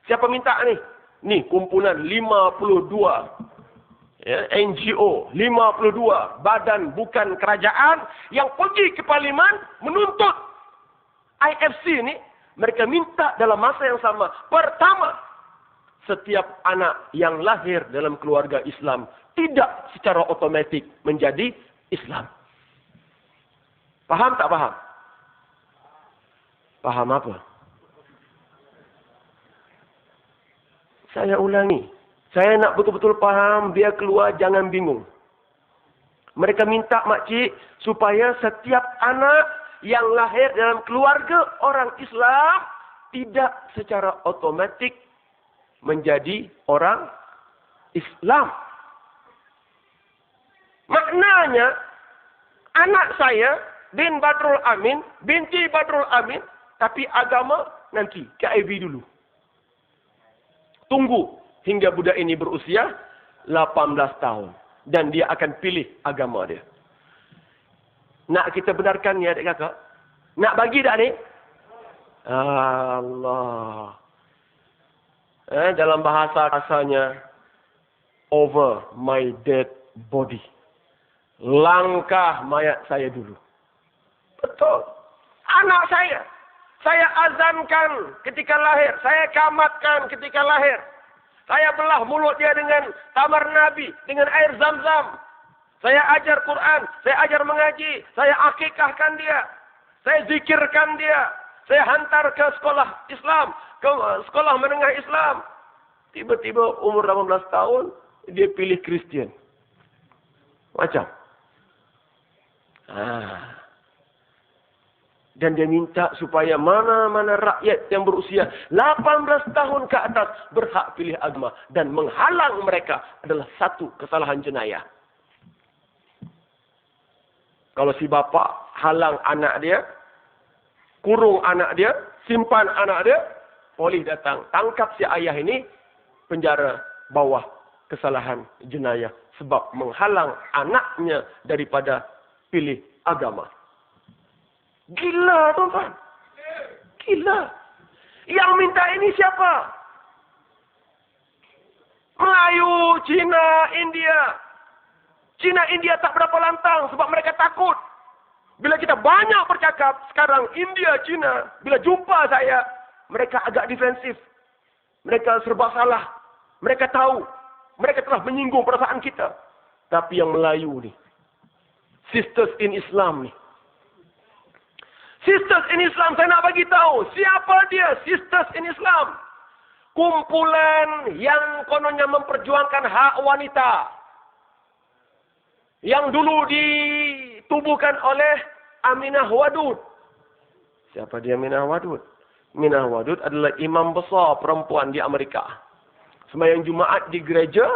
Siapa minta ni? Ni kumpulan 52 ya, NGO, 52 badan bukan kerajaan yang pergi ke parlimen menuntut IFC ni. Mereka minta dalam masa yang sama. Pertama, setiap anak yang lahir dalam keluarga Islam tidak secara otomatik menjadi Islam. Faham tak faham? Faham apa? Saya ulangi. Saya nak betul-betul faham, biar keluar jangan bingung. Mereka minta makcik supaya setiap anak yang lahir dalam keluarga orang Islam tidak secara otomatik menjadi orang Islam. Maknanya, anak saya bin Badrul Amin, binti Badrul Amin, tapi agama nanti KIV dulu. Tunggu hingga budak ini berusia 18 tahun. Dan dia akan pilih agama dia. Nak kita benarkan ni adik kakak? Nak bagi tak ni? Allah. Dalam bahasa rasanya, over my dead body. Langkah mayat saya dulu. Betul. Anak saya. Saya azankan ketika lahir. Saya kamatkan ketika lahir. Saya belah mulut dia dengan tamar Nabi. Dengan air zam-zam. Saya ajar Quran. Saya ajar mengaji. Saya akikahkan dia. Saya zikirkan dia. Saya hantar ke sekolah Islam. Ke sekolah menengah Islam. Tiba-tiba umur 18 tahun. Dia pilih Kristian. Macam. Dan dia minta supaya mana-mana rakyat yang berusia 18 tahun ke atas berhak pilih agama. Dan menghalang mereka adalah satu kesalahan jenayah. Kalau si bapa halang anak dia, kurung anak dia, simpan anak dia, polis datang. Tangkap si ayah ini, penjara bawah kesalahan jenayah. Sebab menghalang anaknya daripada pilih agama. Gila tuan-tuan. Gila. Yang minta ini siapa? Melayu, Cina, India. Cina, India tak berapa lantang sebab mereka takut. Bila kita banyak bercakap, sekarang India, Cina, bila jumpa saya, mereka agak defensif. Mereka serba salah. Mereka tahu. Mereka telah menyinggung perasaan kita. Tapi yang Melayu ni, sisters in Islam ni. Sisters in Islam, saya nak bagi tahu. Siapa dia? Sisters in Islam. Kumpulan yang kononnya memperjuangkan hak wanita. Yang dulu ditubuhkan oleh Aminah Wadud. Siapa dia Aminah Wadud? Aminah Wadud adalah imam besar perempuan di Amerika. Sembahyang Jumaat di gereja,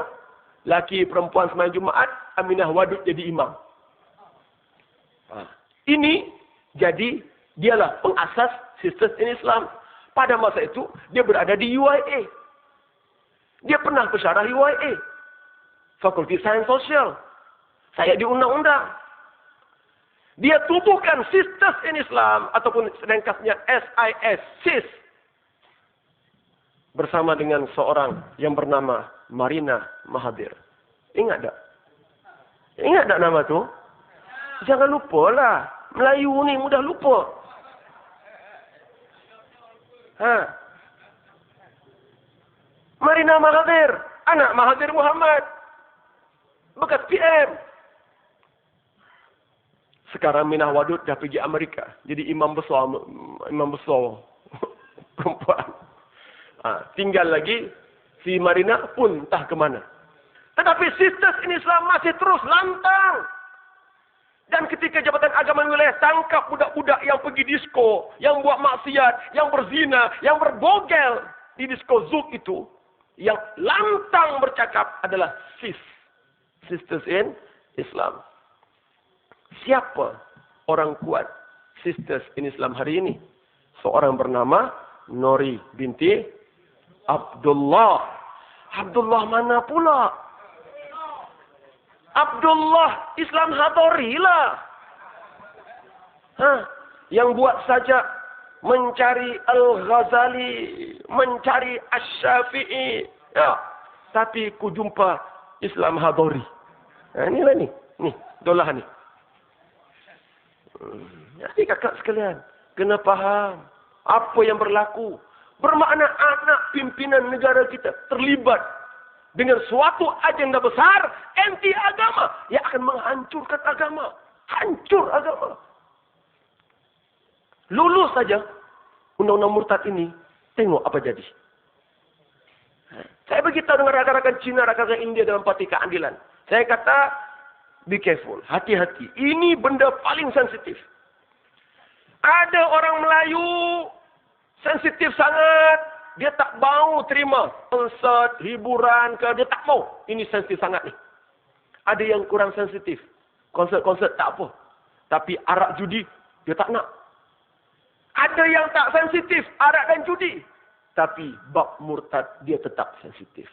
laki perempuan sembahyang Jumaat, Aminah Wadud jadi imam. Ini jadi dialah pengasas Sisters in Islam. Pada masa itu, dia berada di UIA. Dia pernah pensyarah UIA. Fakulti Sains Sosial. Saya di undang-undang. Dia tubuhkan Sisters in Islam, ataupun ringkasnya SIS, SIS. Bersama dengan seorang yang bernama Marina Mahathir. Ingat tak? Ingat tak nama tu? Jangan lupa lah. Melayu ni mudah lupa. Marina Mahathir, anak Mahathir Muhammad, bekas PM. Sekarang Minah Wadud dah pergi Amerika, jadi imam besar perempuan. Tinggal lagi si Marina pun entah ke mana. Tetapi Sisters in Islam masih terus lantang. Dan ketika Jabatan Agama Wilayah tangkap budak-budak yang pergi disko, yang buat maksiat, yang berzina, yang berbogel di disko Zouk itu, yang lantang bercakap adalah SIS, Sisters in Islam. Siapa orang kuat Sisters in Islam hari ini? Seorang bernama Nori binti Abdullah. Abdullah mana pula? Abdullah Islam Hadhari lah. Yang buat saja mencari Al-Ghazali, mencari Asy-Syafi'i. Ya. Tapi ku jumpa Islam Hadhari. Inilah ni. Ni, dolah ni. Jadi kakak sekalian, kena faham apa yang berlaku. Bermakna anak pimpinan negara kita terlibat dengan suatu agenda besar anti agama yang akan menghancurkan agama. Hancur agama. Lulus saja undang-undang murtad ini, tengok apa jadi. Saya beritahu dengan rakan-rakan Cina, rakan-rakan India dalam parti keadilan. Saya kata, Be careful. Hati-hati. Ini benda paling sensitif. Ada orang Melayu sensitif sangat. Dia tak mau terima konsert, hiburan ke. Dia tak mau. Ini sensitif sangat ni. Ada yang kurang sensitif. Konsert-konsert tak apa. Tapi arak judi, dia tak nak. Ada yang tak sensitif, arak dan judi. Tapi bab murtad, dia tetap sensitif.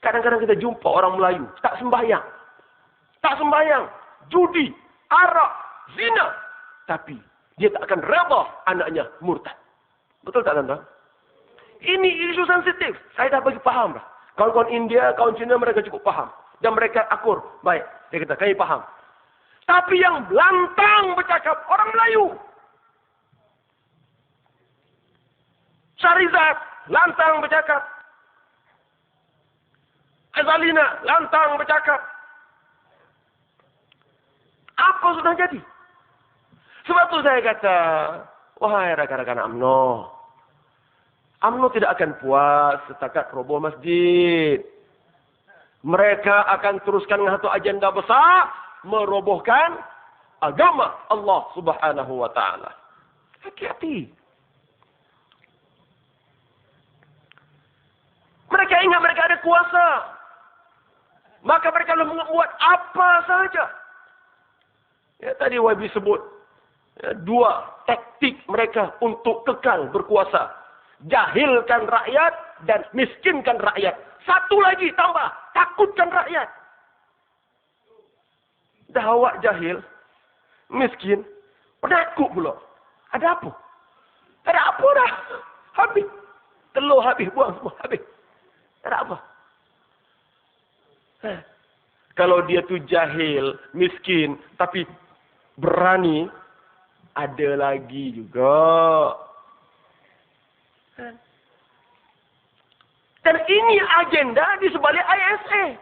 Kadang-kadang kita jumpa orang Melayu, tak sembahyang. Tak sembahyang. Judi, arak, zina. Tapi dia tak akan reda anaknya murtad. Betul tak tuan-tuan? Ini isu sensitif. Saya dah bagi faham dah. Kawan-kawan India, kawan Cina mereka cukup faham. Dan mereka akur. Baik. Dia kata, kami faham. Tapi yang lantang bercakap orang Melayu. Syarizat, lantang bercakap. Azalina, lantang bercakap. Apa sudah jadi? Sebab itu saya kata, wahai rakan-rakan UMNO. UMNO tidak akan puas setakat roboh masjid. Mereka akan teruskan dengan satu agenda besar, merobohkan agama Allah Subhanahu wa taala. Hati-hati. Mereka ingat mereka ada kuasa. Maka mereka boleh membuat apa saja. Ya, tadi YB sebut dua taktik mereka untuk kekal berkuasa. Jahilkan rakyat dan miskinkan rakyat. Satu lagi tambah, takutkan rakyat. Dah awak jahil, miskin, penakut pula. Ada apa? Ada apa dah? Habis. Telur habis, buang semua, habis. Ada apa? Kalau dia tu jahil, miskin, tapi berani, ada lagi juga. Dan ini agenda di sebalik ISA.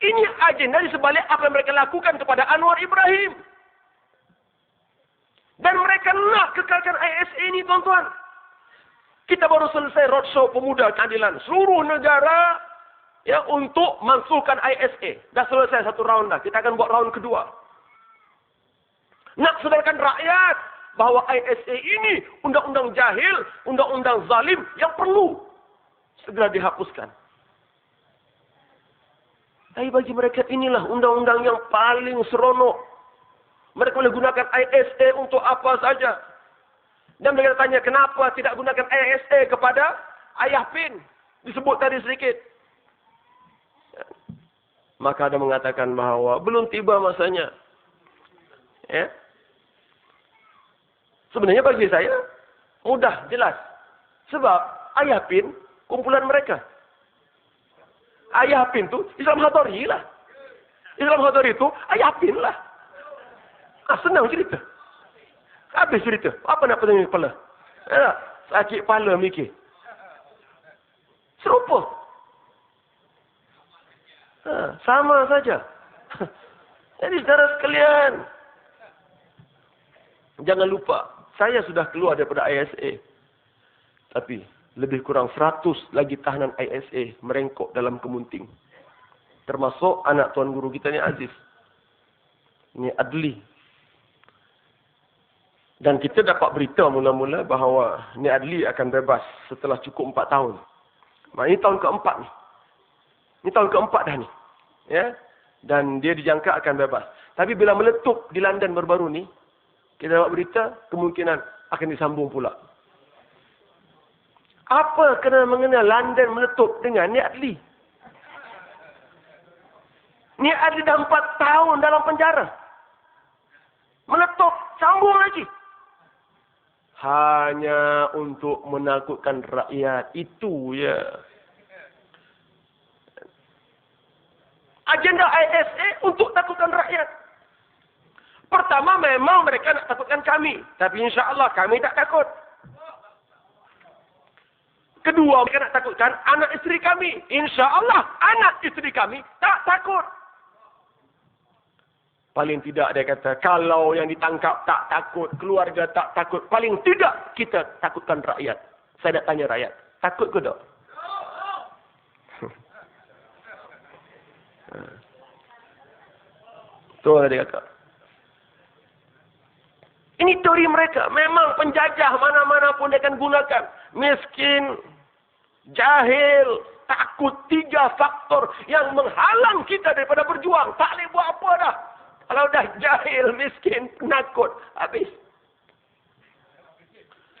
Ini agenda di sebalik apa yang mereka lakukan kepada Anwar Ibrahim. Dan mereka nak kekalkan ISA ini, tuan-tuan. Kita baru selesai roadshow pemuda keadilan. Seluruh negara ya untuk mansuhkan ISA. Dah selesai satu round dah. Kita akan buat round kedua. Nak sedarkan rakyat bahawa ISA ini undang-undang jahil, undang-undang zalim yang perlu segera dihapuskan. Tapi bagi mereka inilah undang-undang yang paling seronok. Mereka boleh gunakan ISA untuk apa saja. Dan mereka tanya kenapa tidak gunakan ISA kepada Ayah Pin. Disebut tadi sedikit. Maka ada mengatakan bahawa belum tiba masanya. Ya. Sebenarnya bagi saya mudah, jelas. Sebab Ayah Pin kumpulan mereka. Ayah Pin tu Islam Hadari lah. Islam Hadari tu Ayah Pin lah. Senang cerita. Habis cerita. Apa nak pening kepala? Ya, sakit kepala mikir. Serupa. Sama saja. Jadi saudara sekalian, jangan lupa, saya sudah keluar daripada ISA. Tapi lebih kurang 100 lagi tahanan ISA merengkok dalam kemunting. Termasuk anak tuan guru kita ni Aziz. Ini Adli. Dan kita dapat berita mula-mula bahawa ni Adli akan bebas setelah cukup 4 tahun. Ini tahun keempat ni. Ini tahun keempat dah ni. Ya. Dan dia dijangka akan bebas. Tapi bila meletup di London baru-baru ni, kita dapat berita kemungkinan akan disambung pula. Apa kena mengenal London meletup dengan ni Adli? Ni Adli dah 4 tahun dalam penjara. Meletup, sambung lagi. Hanya untuk menakutkan rakyat. Itu ya. Agenda ISA untuk takutkan rakyat. Pertama memang mereka nak takutkan kami. Tapi insya-Allah kami tak takut. Kedua, mereka nak takutkan anak isteri kami. InsyaAllah, anak isteri kami tak takut. Paling tidak dia kata, kalau yang ditangkap tak takut, keluarga tak takut, paling tidak kita takutkan rakyat. Saya nak tanya rakyat, takut ke tak? Betul tadi kakak. Ini teori mereka. Memang penjajah mana-mana pun dia akan gunakan. Miskin, jahil, takut. 3 faktor yang menghalang kita daripada berjuang. Tak boleh buat apa dah. Kalau dah jahil, miskin, penakut, habis.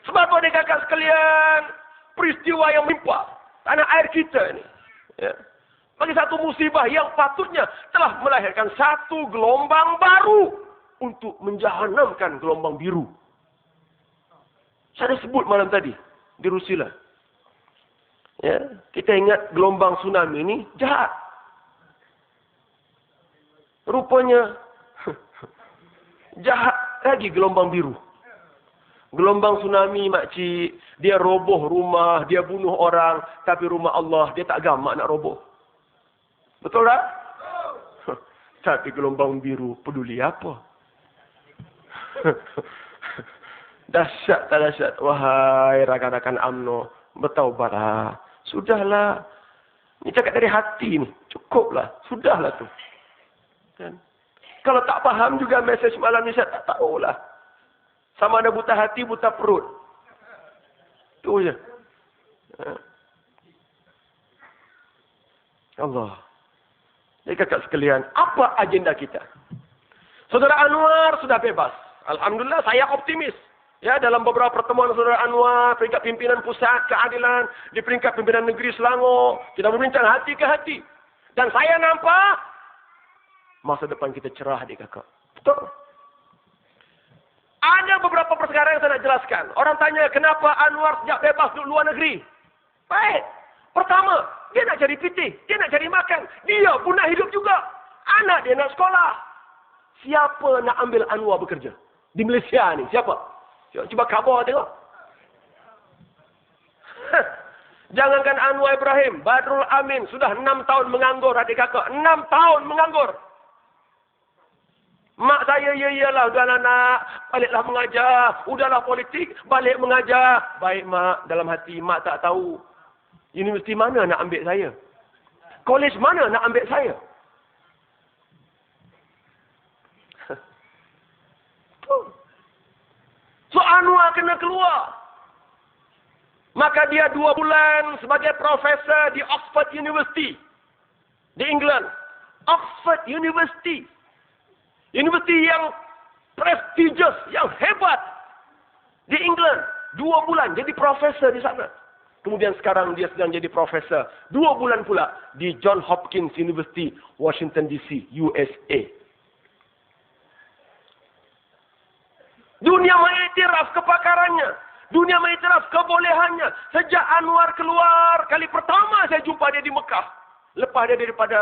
Sebab apa dia kakak sekalian? Peristiwa yang menimpa tanah air kita ini. Ya. Bagi satu musibah yang patutnya telah melahirkan satu gelombang baru untuk menjahanamkan gelombang biru. Saya sebut malam tadi di Rusila. Ya, kita ingat gelombang tsunami ini jahat. Rupanya jahat lagi gelombang biru. Gelombang tsunami makcik, dia roboh rumah, dia bunuh orang, tapi rumah Allah dia tak gamak nak roboh. Betul tak? Tapi gelombang biru peduli apa? Dahsyat tak dahsyat. Wahai rakan-rakan UMNO, bertaubatlah. Sudahlah. Ini cakap dari hati ni. Cukuplah. Sudahlah tu. Kan? Kalau tak faham juga mesej malam ni saya tak tahulah. Sama ada buta hati, buta perut. Itu je. Allah. Jadi kakak sekalian, apa agenda kita? Saudara Anwar sudah bebas. Alhamdulillah, saya optimis. Ya, dalam beberapa pertemuan Saudara Anwar, peringkat pimpinan pusat keadilan, di peringkat pimpinan negeri Selangor, kita berbincang hati ke hati. Dan saya nampak, masa depan kita cerah adik kakak. Betul? Ada beberapa perkara yang saya nak jelaskan. Orang tanya, kenapa Anwar sejak bebas duduk luar negeri? Baik. Pertama, dia nak cari pitih. Dia nak cari makan. Dia pun nak hidup juga. Anak dia nak sekolah. Siapa nak ambil Anwar bekerja? Di Malaysia ni, siapa? Cuba khabar tengok. Jangankan Anwar Ibrahim, Badrul Amin sudah 6 tahun menganggur adik kakak. 6 tahun menganggur. Mak saya, iyalah, udahlah nak, baliklah mengajar. Udahlah politik, balik mengajar. Baik mak, dalam hati mak tak tahu. Universiti mana nak ambil saya? Kolej mana nak ambil saya? So Anwar kena keluar. Maka dia 2 bulan sebagai profesor di Oxford University. Di England. Oxford University. Universiti yang prestigious, yang hebat. Di England. 2 bulan jadi profesor di sana. Kemudian sekarang dia sedang jadi profesor. 2 bulan pula di John Hopkins University, Washington DC, USA. Dunia mengiktiraf kepakarannya. Dunia mengiktiraf kebolehannya. Sejak Anwar keluar, kali pertama saya jumpa dia di Mekah. Lepas dia daripada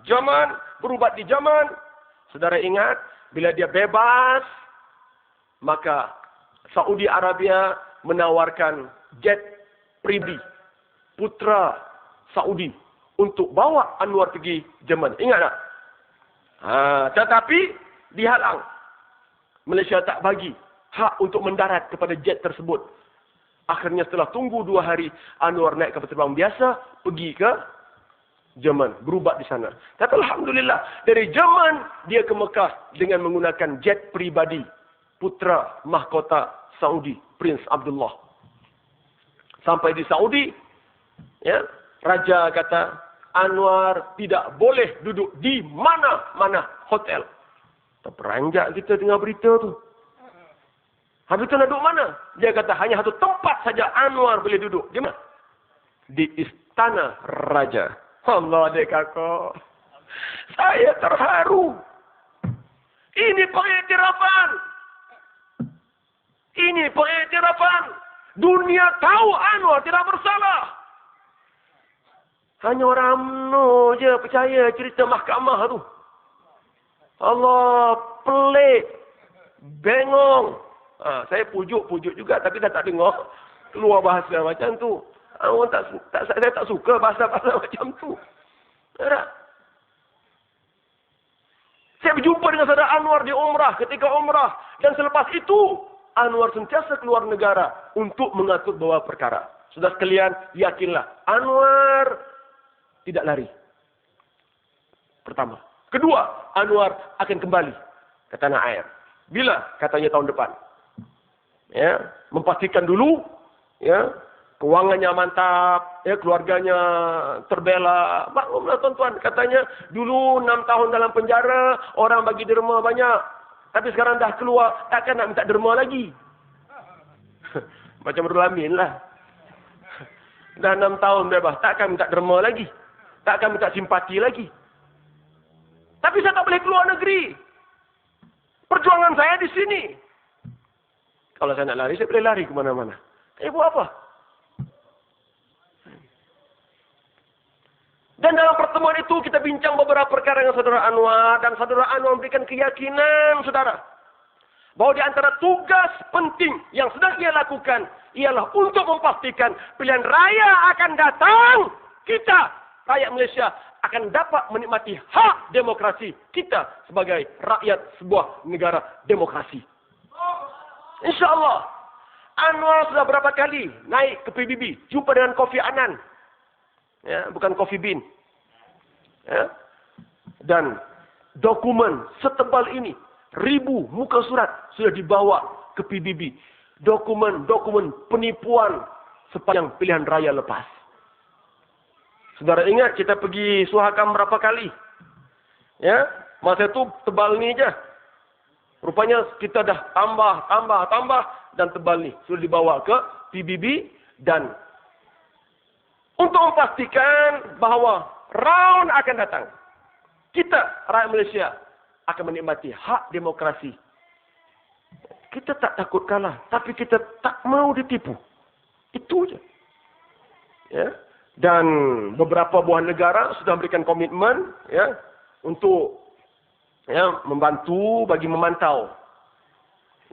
Jerman, berubat di Jerman. Saudara ingat, bila dia bebas, maka Saudi Arabia menawarkan jet pribadi putra Saudi untuk bawa Anwar pergi Jerman. Ingat tak? Tetapi dihalang. Malaysia tak bagi hak untuk mendarat kepada jet tersebut. Akhirnya setelah tunggu 2 hari, Anwar naik kapal terbang biasa, pergi ke Jerman, berubat di sana. Tapi alhamdulillah, dari Jerman dia ke Mekah dengan menggunakan jet pribadi putra mahkota Saudi, Prince Abdullah. Sampai di Saudi, ya, raja kata Anwar tidak boleh duduk di mana-mana hotel. Terperanjak kita dengar berita tu. Habis tu nak duduk mana? Dia kata hanya satu tempat saja Anwar boleh duduk. Di mana? Di istana raja. Allah dek kakak. Saya terharu. Ini pengiktirafan. Ini pengiktirafan. Dunia tahu Anwar tidak bersalah. Hanya orang UMNO je percaya cerita mahkamah tu. Allah, pelik. Bengong. Saya pujuk juga tapi dah tak dengar keluar bahasa macam tu. Orang saya tak suka bahasa-bahasa macam tu. Tak? Saya berjumpa dengan saudara Anwar di umrah, ketika umrah. Dan selepas itu, Anwar sentiasa keluar negara untuk mengatur beberapa perkara. Sudah sekalian, yakinlah. Anwar tidak lari. Pertama. Kedua, Anwar akan kembali ke tanah air. Bila? Katanya tahun depan. Ya, memastikan dulu, ya, keuangannya mantap, ya, keluarganya terbela. Maklumlah tuan-tuan, katanya dulu 6 tahun dalam penjara, orang bagi derma banyak. Tapi sekarang dah keluar, takkan nak minta derma lagi. Macam berlamin lah. Dah 6 tahun bebas, takkan minta derma lagi. Takkan minta simpati lagi. Tapi saya tak boleh keluar negeri. Perjuangan saya di sini. Kalau saya nak lari, saya boleh lari ke mana-mana. Saya buat apa? Dan dalam pertemuan itu kita bincang beberapa perkara dengan saudara Anwar. Dan saudara Anwar memberikan keyakinan saudara. Bahawa di antara tugas penting yang sedang ia lakukan. Ialah untuk memastikan pilihan raya akan datang. Kita, rakyat Malaysia, akan dapat menikmati hak demokrasi. Kita sebagai rakyat sebuah negara demokrasi. InsyaAllah. Anwar sudah berapa kali naik ke PBB. Jumpa dengan Kofi Annan. Ya, bukan Coffee Bean. Ya. Dan dokumen setebal ini, 1000 muka surat sudah dibawa ke PBB. Dokumen-dokumen penipuan sepanjang pilihan raya lepas. Saudara ingat kita pergi Suhakam berapa kali? Ya, masa itu tebal ni je. Rupanya kita dah tambah dan tebal ni sudah dibawa ke PBB dan untuk memastikan bahawa round akan datang. Kita, rakyat Malaysia, akan menikmati hak demokrasi. Kita tak takut kalah. Tapi kita tak mau ditipu. Itu je. Ya. Dan beberapa buah negara sudah memberikan komitmen, ya, untuk, ya, membantu bagi memantau,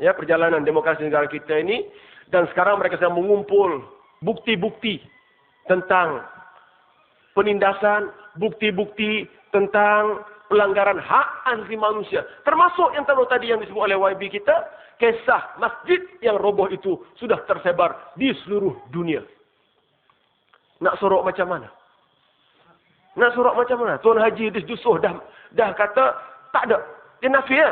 ya, perjalanan demokrasi negara kita ini. Dan sekarang mereka sedang mengumpul bukti-bukti tentang penindasan, bukti-bukti tentang pelanggaran hak asasi manusia. Termasuk yang tadi yang disebut oleh YB kita, kisah masjid yang roboh itu sudah tersebar di seluruh dunia. Nak sorok macam mana? Nak sorok macam mana? Tuan Haji Idris Yusof dah kata tak ada. Dia nafi ya?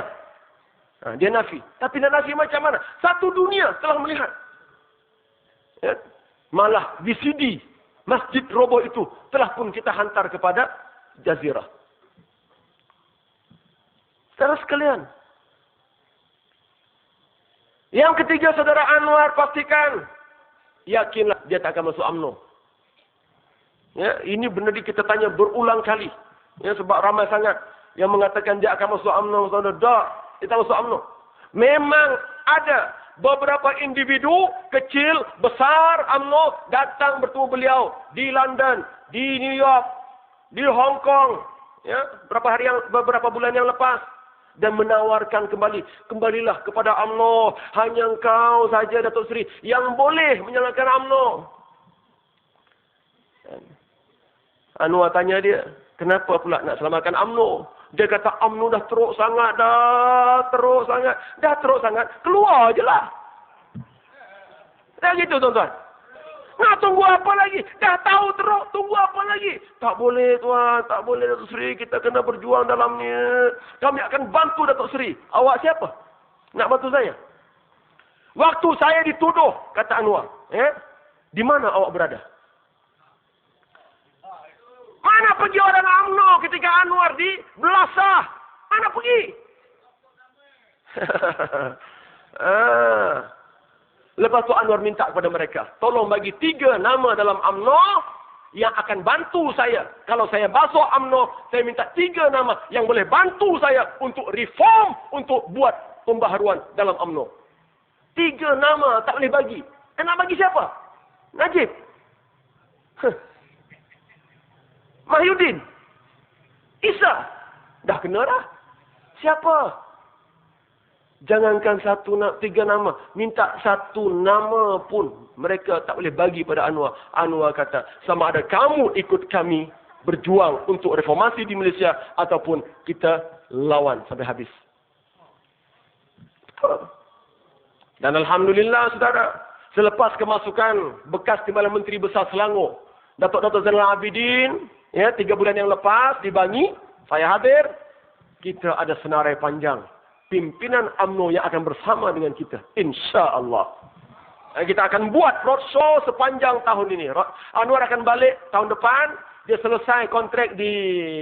Dia nafi. Tapi nak nafi macam mana? Satu dunia telah melihat. Ya? Malah VCD masjid roboh itu telah pun kita hantar kepada Jazirah. Saudara sekalian. Yang ketiga, saudara Anwar pastikan. Yakinlah dia tak akan masuk UMNO. Ya, ini benar kita tanya berulang kali. Ya, sebab ramai sangat yang mengatakan dia akan masuk UMNO. Saudara, tak, dia tak masuk UMNO. Memang ada beberapa individu kecil, besar UMNO datang bertemu beliau di London, di New York, di Hong Kong, ya, beberapa bulan yang lepas, dan menawarkan kembalilah kepada UMNO. Hanya engkau saja, Datuk Seri, yang boleh menyalakan UMNO. Anwar tanya dia, kenapa pula nak selamatkan UMNO? Dia kata UMNO dah teruk sangat, dah teruk sangat, keluar je lah. Dah gitu tuan-tuan. Nak tunggu apa lagi? Dah tahu teruk, tunggu apa lagi? Tak boleh tuan, tak boleh Datuk Seri, kita kena berjuang dalamnya. Kami akan bantu Datuk Seri. Awak siapa? Nak bantu saya? Waktu saya dituduh, kata Anwar, di mana awak berada? Mana pergi orang UMNO ketika Anwar di Belasah? Mana pergi? Lepas tu Anwar minta kepada mereka, tolong bagi 3 nama dalam UMNO yang akan bantu saya. Kalau saya masuk UMNO, saya minta 3 nama yang boleh bantu saya untuk reform, untuk buat pembaharuan dalam UMNO. 3 nama tak boleh bagi. Nak bagi siapa? Najib. Mahyudin. Isa. Dah kena dah. Siapa? Jangankan 3 nama. Minta 1 nama pun mereka tak boleh bagi pada Anwar. Anwar kata, sama ada kamu ikut kami berjuang untuk reformasi di Malaysia ataupun kita lawan sampai habis. Dan Alhamdulillah saudara, selepas kemasukan bekas Timbalan Menteri Besar Selangor, Datuk Zainal Abidin, 3 bulan yang lepas di Bangi, saya hadir. kita ada senarai panjang. Pimpinan UMNO yang akan bersama dengan kita. InsyaAllah. Kita akan buat roadshow sepanjang tahun ini. Anwar akan balik tahun depan. Dia selesai kontrak di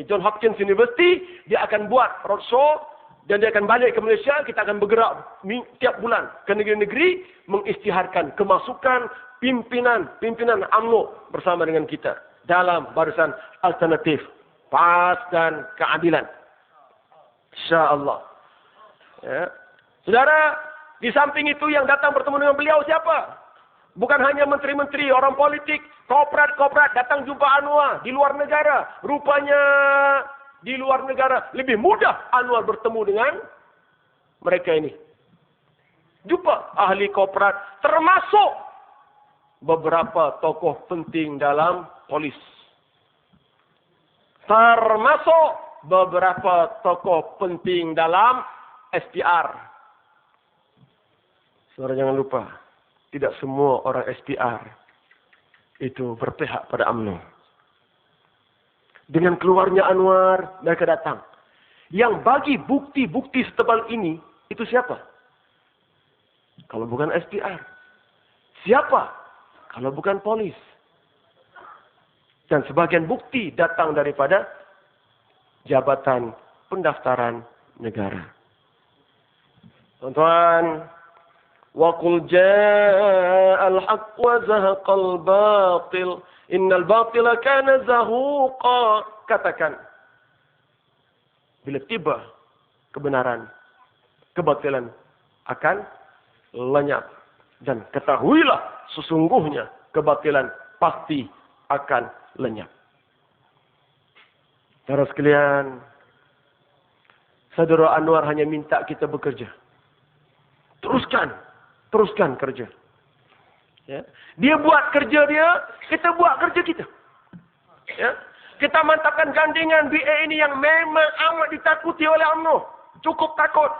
Johns Hopkins University. Dia akan buat roadshow. Dan dia akan balik ke Malaysia. Kita akan bergerak tiap bulan ke negeri-negeri. Mengisytiharkan kemasukan pimpinan UMNO bersama dengan kita. Dalam barisan alternatif. PAS dan keadilan. InsyaAllah. Ya. Saudara, di samping itu yang datang bertemu dengan beliau siapa? Bukan hanya menteri-menteri, orang politik, korporat datang jumpa Anwar di luar negara. Rupanya di luar negara lebih mudah Anwar bertemu dengan mereka ini. Jumpa ahli korporat, termasuk beberapa tokoh penting dalam polis. Termasuk beberapa tokoh penting dalam SPR. Saudara jangan lupa, tidak semua orang SPR itu berpihak pada UMNO. Dengan keluarnya Anwar, mereka datang. Yang bagi bukti-bukti setebal ini, itu siapa? Kalau bukan SPR. Siapa? Kalau bukan polis. Dan sebagian bukti datang daripada Jabatan Pendaftaran Negara. Tuan-tuan, wa qul ja'al haqq wa zahaqal batil innal batila kana zahuqa. Katakan, bila tiba kebenaran, kebatilan akan lenyap. Dan ketahuilah sesungguhnya kebatilan pasti akan lenyap. Saudara sekalian, Saudara Anwar hanya minta kita bekerja. Teruskan kerja. Ya. Dia buat kerja dia, kita buat kerja kita. Ya. Kita mantapkan gandingan BA ini yang memang amat ditakuti oleh UMNO. Cukup takut.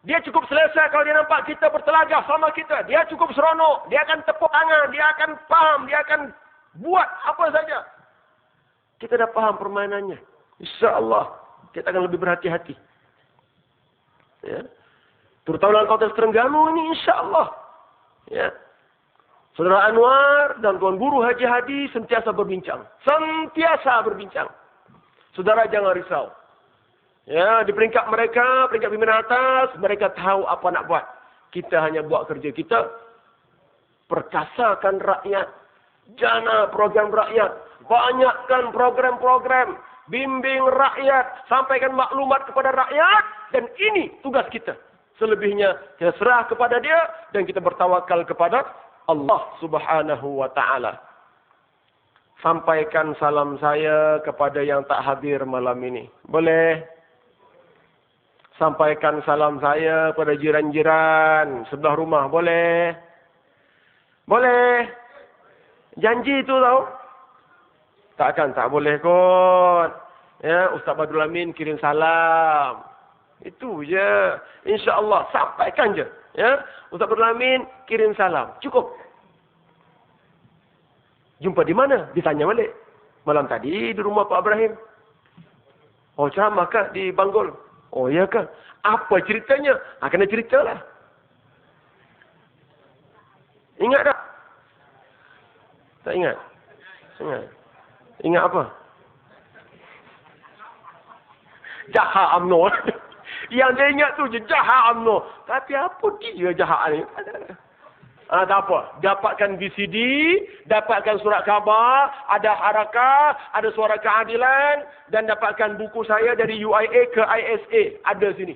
Dia cukup selesa kalau dia nampak kita bertelagah sama kita. Dia cukup seronok. Dia akan tepuk tangan. Dia akan faham. Dia akan buat apa saja. Kita dah faham permainannya. InsyaAllah kita akan lebih berhati-hati. Ya. Terutama dalam konteks Terengganu ini insyaAllah. Ya. Saudara Anwar dan Tuan Guru Haji Hadi sentiasa berbincang. Saudara jangan risau. Ya, di peringkat mereka, peringkat pimpinan atas, mereka tahu apa nak buat. Kita hanya buat kerja kita. Perkasakan rakyat. Jana program rakyat. Banyakkan program-program. Bimbing rakyat. Sampaikan maklumat kepada rakyat. Dan ini tugas kita. Selebihnya kita serah kepada dia dan kita bertawakal kepada Allah Subhanahu wa taala. Sampaikan salam saya kepada yang tak hadir malam ini. Boleh? Sampaikan salam saya kepada jiran-jiran sebelah rumah. Boleh? Boleh? Janji itu tau? Tak boleh kot. Ya, Ustaz Badrul Amin kirim salam. Itu je. InsyaAllah. Sampaikan je. Ya. Ustaz Badrul Amin kirim salam. Cukup. Jumpa di mana? Ditanya balik. Malam tadi di rumah Pak Ibrahim. Oh, ceramah kah di Banggol? Oh, ya kah? Apa ceritanya? Kena ceritalah. Ingat tak? Tak ingat? Ingat apa? Jahat UMNO. Yang dia ingat tu je jahat UMNO. Tapi apa dia jahat ni? Tak apa. Dapatkan VCD, dapatkan surat khabar, ada harakah, ada suara keadilan, dan dapatkan buku saya dari UIA ke ISA. Ada sini.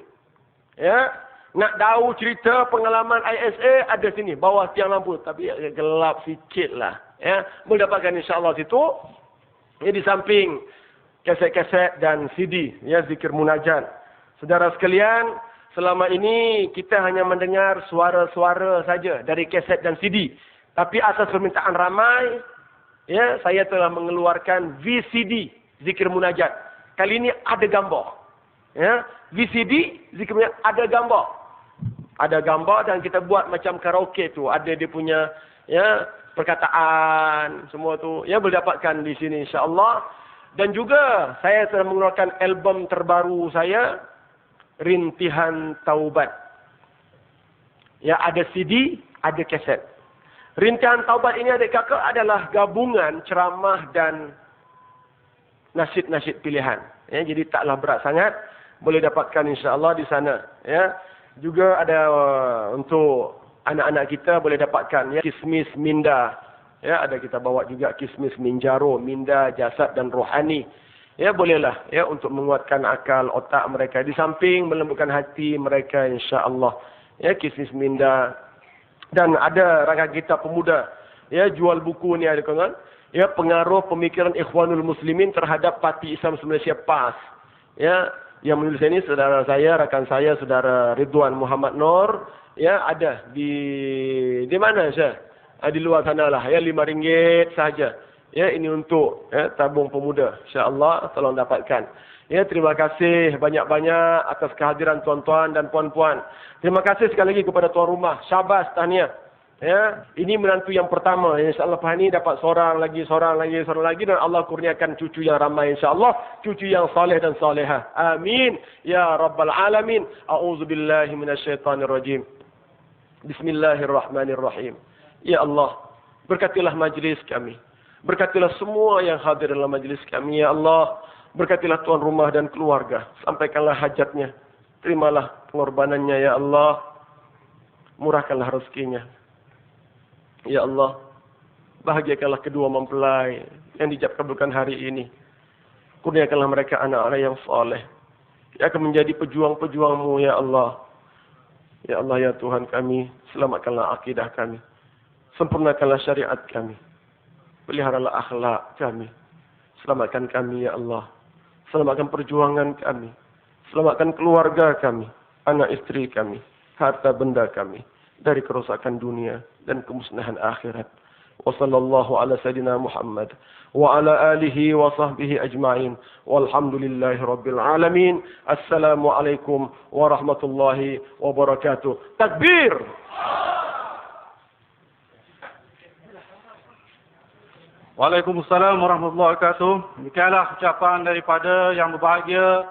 Ya. Nak tahu cerita pengalaman ISA, ada sini. Bawah tiang lampu. Tapi gelap sikit lah. Ya. Boleh dapatkan insyaAllah situ. Ya, di samping kaset-kaset dan CD. Ya, zikir munajat. Saudara sekalian, selama ini kita hanya mendengar suara-suara saja dari kaset dan CD. Tapi atas permintaan ramai, ya, saya telah mengeluarkan VCD, zikir munajat. Kali ini ada gambar. Ya, VCD, zikir munajat, ada gambar. Ada gambar dan kita buat macam karaoke tu. Ada dia punya, ya, perkataan, semua tu. Ya, boleh dapatkan di sini insyaAllah. Dan juga saya telah mengeluarkan album terbaru saya, Rintihan Taubat. Ya, ada CD, ada kaset. Rintihan Taubat ini adik kakak adalah gabungan ceramah dan nasyid-nasyid pilihan. Ya, jadi taklah berat sangat. Boleh dapatkan insya-Allah di sana. Ya. Juga ada untuk anak-anak kita boleh dapatkan ya, Kismis Minda. Ya, ada kita bawa juga Kismis Minjaro, Minda, Jasad dan Rohani. Ya, bolehlah ya untuk menguatkan akal, otak mereka. Di samping melembutkan hati mereka insya-Allah. Ya, Kismis Minda. Dan ada rangka kita pemuda. Ya, jual buku ni ada kawan. Ya, pengaruh pemikiran Ikhwanul Muslimin terhadap Parti Islam Malaysia PAS. Ya, yang menulis ini saudara saya, rakan saya, saudara Ridwan Muhammad Nur. Ya, ada di mana Syah? Di luar sana lah. Ya, RM5 sahaja. Ya, ini untuk ya, tabung pemuda. InsyaAllah, tolong dapatkan. Ya, terima kasih banyak-banyak atas kehadiran tuan-tuan dan puan-puan. Terima kasih sekali lagi kepada tuan rumah. Syabas, tahniah. Ya, ini menantu yang pertama. InsyaAllah Pak Hani dapat seorang lagi. Dan Allah kurniakan cucu yang ramai insyaAllah. Cucu yang saleh dan salehah. Amin. Ya Rabbal Alamin. A'udzubillahi minasyaitanirrajim. Bismillahirrahmanirrahim. Ya Allah, berkatilah majlis kami. Berkatilah semua yang hadir dalam majlis kami. Ya Allah, berkatilah tuan rumah dan keluarga. Sampaikanlah hajatnya. Terimalah pengorbanannya ya Allah. Murahkanlah rezekinya. Ya Allah, bahagiakanlah kedua mempelai yang dijab kabulkan hari ini. Kurniakanlah mereka anak-anak yang soleh. Yang akan menjadi pejuang-pejuangmu ya Allah. Ya Allah ya Tuhan kami, selamatkanlah akidah kami. Sempurnakanlah syariat kami. Peliharalah akhlak kami. Selamatkan kami ya Allah. Selamatkan perjuangan kami. Selamatkan keluarga kami. Anak istri kami. Harta benda kami. Dari kerosakan dunia dan kemusnahan akhirat. Wa sallallahu ala sayyidina Muhammad. Wa ala alihi wa sahbihi ajma'in. Walhamdulillahi rabbil alamin. Assalamualaikum warahmatullahi wabarakatuh. Takbir! Waalaikumsalam warahmatullahi wabarakatuh. Demikianlah ucapan daripada yang berbahagia